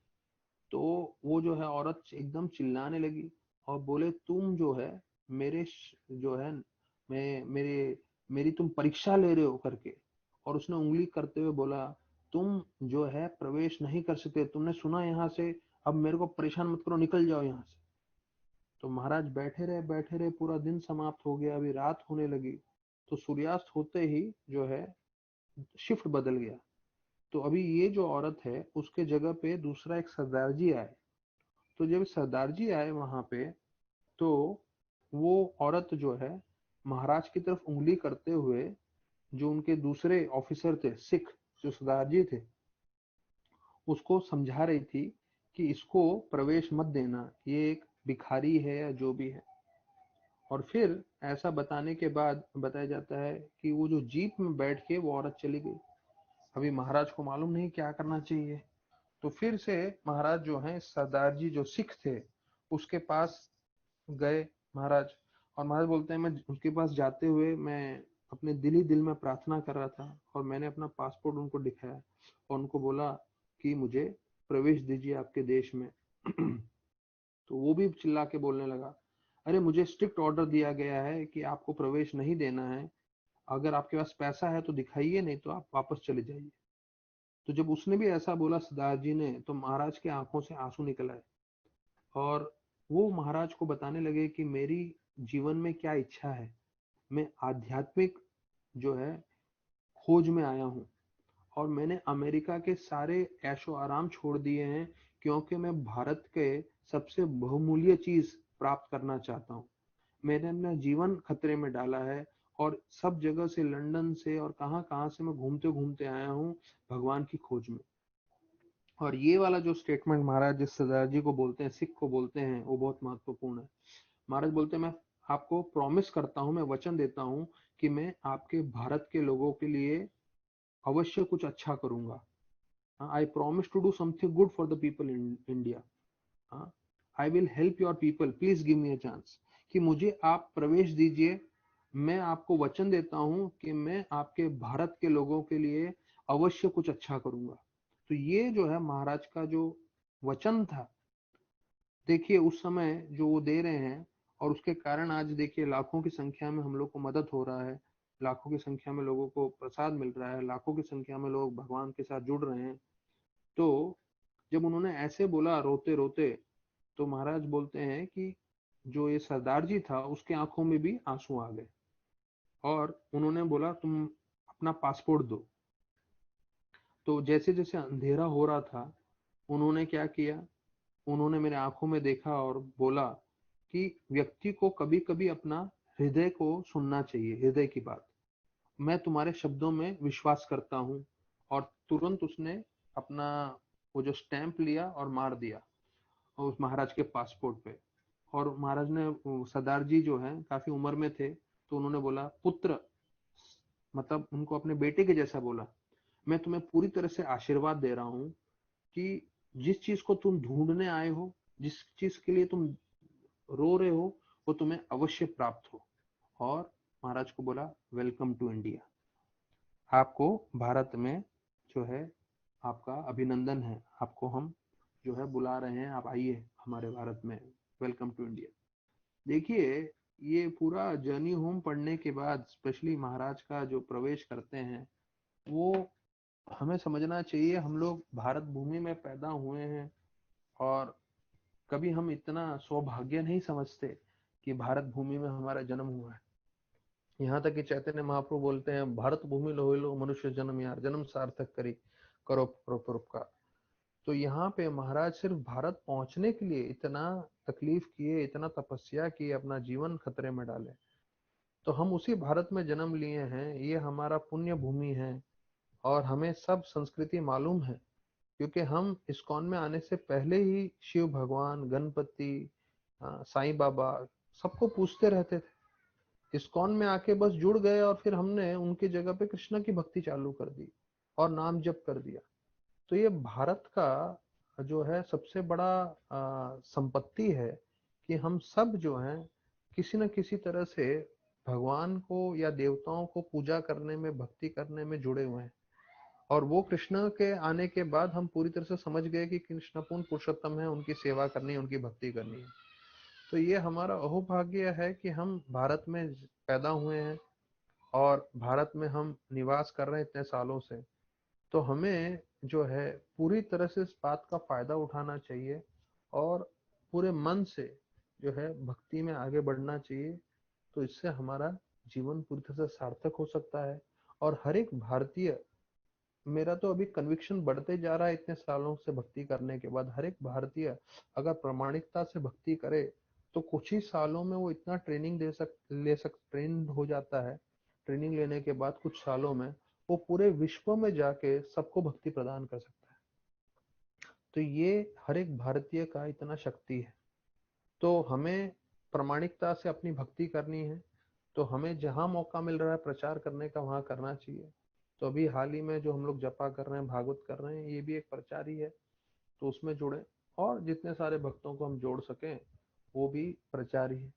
तो वो जो है औरत एकदम चिल्लाने लगी और बोले तुम जो है जो है मैं मेरे मेरी तुम परीक्षा ले रहे हो करके। और उसने उंगली करते हुए बोला तुम जो है प्रवेश नहीं कर सकते, तुमने सुना यहाँ से, अब मेरे को परेशान मत करो, निकल जाओ यहाँ से। तो महाराज बैठे रहे, पूरा दिन समाप्त हो गया, अभी रात होने लगी। तो सूर्यास्त होते ही जो है शिफ्ट बदल गया। तो अभी ये जो औरत है उसके जगह पे दूसरा एक सरदार जी आए। तो जब सरदार जी आए वहां पे, तो वो औरत जो है महाराज की तरफ उंगली करते हुए जो उनके दूसरे ऑफिसर थे सिख, जो सरदार जी थे, उसको समझा रही थी कि इसको प्रवेश मत देना, ये एक भिखारी है या जो भी है। और फिर ऐसा बताने के बाद बताया जाता है कि वो जो जीप में बैठ के वो औरत चली गई। अभी महाराज को मालूम नहीं क्या करना चाहिए। तो फिर से महाराज जो है सरदार जी जो सिख थे उसके पास गए महाराज। और महाराज बोलते हैं मैं उसके पास जाते हुए मैं अपने दिल ही दिल में प्रार्थना कर रहा था, और मैंने अपना पासपोर्ट उनको दिखाया और उनको बोला कि मुझे प्रवेश दीजिए आपके देश में। तो वो भी चिल्ला के बोलने लगा अरे मुझे स्ट्रिक्ट ऑर्डर दिया गया है कि आपको प्रवेश नहीं देना है, अगर आपके पास पैसा है तो दिखाइए, नहीं तो आप वापस चले जाइए। तो जब उसने भी ऐसा बोला सरदार जी ने, तो महाराज की आंखों से आंसू निकल आए। और वो महाराज को बताने लगे कि मेरी जीवन में क्या इच्छा है, मैं आध्यात्मिक जो है खोज में आया हूँ, और मैंने अमेरिका के सारे ऐशो आराम छोड़ दिए हैं क्योंकि मैं भारत के सबसे बहुमूल्य चीज प्राप्त करना चाहता हूँ। मैंने अपना जीवन खतरे में डाला है, और सब जगह से लंदन से और कहाँ कहाँ से मैं घूमते घूमते आया हूँ भगवान की खोज में। और ये वाला जो स्टेटमेंट महाराज जिस सरदार जी को बोलते हैं, सिख को बोलते हैं, वो बहुत महत्वपूर्ण है। महाराज बोलते हैं मैं आपको प्रॉमिस करता हूँ, मैं वचन देता हूँ कि मैं आपके भारत के लोगों के लिए अवश्य कुछ अच्छा करूंगा। I promise to do something good for the people in India. I will help your people, please give me a chance, कि मुझे आप प्रवेश दीजिए। मैं आपको वचन देता हूं कि मैं आपके भारत के लोगों के लिए अवश्य कुछ अच्छा करूंगा। तो ये जो है महाराज का जो वचन था, देखिए उस समय जो वो दे रहे हैं, और उसके कारण आज देखिए लाखों की संख्या में हम लोग को मदद हो रहा है, लाखों की संख्या में लोगों को प्रसाद मिल रहा है, लाखों की संख्या में लोग भगवान के साथ जुड़ रहे हैं। तो जब उन्होंने ऐसे बोला रोते रोते, तो महाराज बोलते हैं कि जो ये सरदार जी था उसके आंखों में भी आंसू आ गए, और उन्होंने बोला तुम अपना पासपोर्ट दो। तो जैसे जैसे अंधेरा हो रहा था, उन्होंने क्या किया, उन्होंने मेरे आंखों में देखा और बोला कि व्यक्ति को कभी कभी अपना हृदय को सुनना चाहिए, हृदय की बात, मैं तुम्हारे शब्दों में विश्वास करता हूँ। और तुरंत उसने अपना वो जो स्टैंप लिया और मार दिया उस महाराज के पासपोर्ट पे। और महाराज ने सरदार जी जो है काफी उम्र में थे, तो उन्होंने बोला पुत्र, मतलब उनको अपने बेटे के जैसा बोला, मैं तुम्हें पूरी तरह से आशीर्वाद दे रहा हूँ कि जिस चीज को तुम ढूंढने आए हो, जिस चीज के लिए तुम रो रहे हो, वो तुम्हें अवश्य प्राप्त हो। और महाराज को बोला वेलकम टू इंडिया, आपको भारत में जो है आपका अभिनंदन है, आपको हम जो है बुला रहे हैं, आप आइए हमारे भारत में, वेलकम टू इंडिया। देखिए ये पूरा जर्नी होम पढ़ने के बाद स्पेशली महाराज का जो प्रवेश करते हैं, वो हमें समझना चाहिए हम लोग भारत भूमि में पैदा हुए हैं, और कभी हम इतना सौभाग्य नहीं समझते कि भारत भूमि में हमारा जन्म हुआ है। यहाँ तक कि चैतन्य महाप्रभु बोलते हैं भारत भूमि लोहिलो मनुष्य जन्म, यार जन्म सार्थक करी करो परोपकार। तो यहाँ पे महाराज सिर्फ भारत पहुंचने के लिए इतना तकलीफ किए, इतना तपस्या किए, अपना जीवन खतरे में डाले। तो हम उसी भारत में जन्म लिए हैं, ये हमारा पुण्य भूमि है। और हमें सब संस्कृति मालूम है, क्योंकि हम इस्कॉन में आने से पहले ही शिव भगवान, गणपति, साईं बाबा सबको पूजते रहते थे। इस्कॉन में आके बस जुड़ गए और फिर हमने उनकी जगह पे कृष्ण की भक्ति चालू कर दी और नाम जप कर दिया। तो ये भारत का जो है सबसे बड़ा संपत्ति है कि हम सब जो हैं किसी न किसी तरह से भगवान को या देवताओं को पूजा करने में, भक्ति करने में जुड़े हुए हैं। और वो कृष्ण के आने के बाद हम पूरी तरह से समझ गए कि कृष्ण पूर्ण पुरुषोत्तम है, उनकी सेवा करनी है, उनकी भक्ति करनी है। तो ये हमारा अहोभाग्य है कि हम भारत में पैदा हुए हैं और भारत में हम निवास कर रहे हैं इतने सालों से। तो हमें जो है पूरी तरह से इस बात का फायदा उठाना चाहिए और पूरे मन से जो है भक्ति में आगे बढ़ना चाहिए। तो इससे हमारा जीवन पूरी तरह से सार्थक हो सकता है। और हर एक भारतीय, मेरा तो अभी कन्विक्शन बढ़ते जा रहा है इतने सालों से भक्ति करने के बाद, हर एक भारतीय अगर प्रामाणिकता से भक्ति करे तो कुछ ही सालों में वो इतना ट्रेनिंग ट्रेन हो जाता है। ट्रेनिंग लेने के बाद कुछ सालों में वो पूरे विश्व में जाके सबको भक्ति प्रदान कर सकता है। तो ये हर एक भारतीय का इतना शक्ति है। तो हमें प्रामाणिकता से अपनी भक्ति करनी है। तो हमें जहां मौका मिल रहा है प्रचार करने का, वहां करना चाहिए। तो अभी हाल ही में जो हम लोग जपा कर रहे हैं, भागवत कर रहे हैं, ये भी एक प्रचार ही है। तो उसमें जुड़े और जितने सारे भक्तों को हम जोड़ सकें वो भी प्रचार ही है।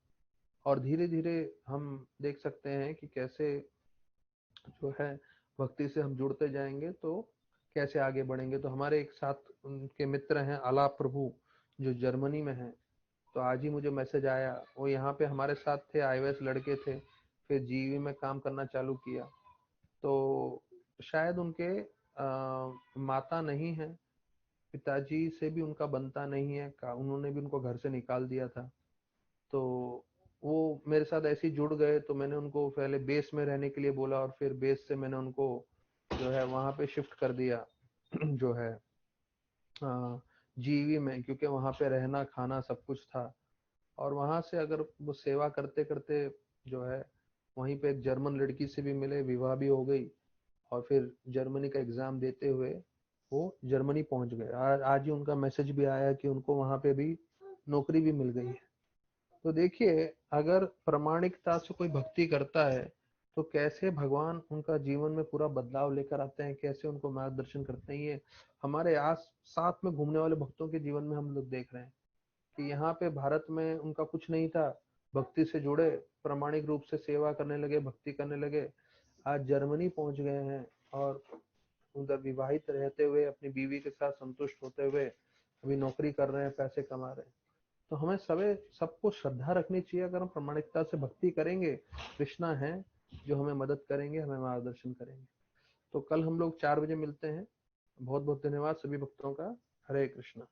और धीरे धीरे हम देख सकते हैं कि कैसे जो है भक्ति से हम जुड़ते जाएंगे तो कैसे आगे बढ़ेंगे। तो हमारे एक साथ उनके मित्र हैं आलाप प्रभु, जो जर्मनी में हैं। तो आज ही मुझे मैसेज आया, वो यहाँ पे हमारे साथ थे, आईओएस लड़के थे, फिर जीवी में काम करना चालू किया। तो शायद उनके माता नहीं है, पिताजी से भी उनका बनता नहीं है का, उन्होंने भी उनको घर से निकाल दिया था। तो वो मेरे साथ ऐसे ही जुड़ गए। तो मैंने उनको पहले बेस में रहने के लिए बोला और फिर बेस से मैंने उनको जो है वहां पे शिफ्ट कर दिया जो है जीवी में, क्योंकि वहां पे रहना खाना सब कुछ था। और वहां से अगर वो सेवा करते करते जो है वहीं पे एक जर्मन लड़की से भी मिले, विवाह भी हो गई। और फिर जर्मनी का एग्जाम देते हुए वो जर्मनी पहुंच गए। आज ही उनका मैसेज भी आया कि उनको वहां पे भी नौकरी भी मिल गई है। तो देखिए, अगर प्रामाणिकता से कोई भक्ति करता है तो कैसे भगवान उनका जीवन में पूरा बदलाव लेकर आते हैं, कैसे उनको मार्गदर्शन करते हैं, ये हमारे आस साथ में घूमने वाले भक्तों के जीवन में हम लोग देख रहे हैं कि यहाँ पे भारत में उनका कुछ नहीं था, भक्ति से जुड़े, प्रामाणिक रूप से सेवा करने लगे, भक्ति करने लगे, आज जर्मनी पहुंच गए हैं और उधर विवाहित रहते हुए अपनी बीवी के साथ संतुष्ट होते हुए अभी नौकरी कर रहे हैं, पैसे कमा रहे हैं। तो हमें सबको श्रद्धा रखनी चाहिए। अगर हम प्रामाणिकता से भक्ति करेंगे, कृष्णा है जो हमें मदद करेंगे, हमें मार्गदर्शन करेंगे। तो कल हम लोग 4 बजे मिलते हैं। बहुत बहुत धन्यवाद सभी भक्तों का। हरे कृष्णा।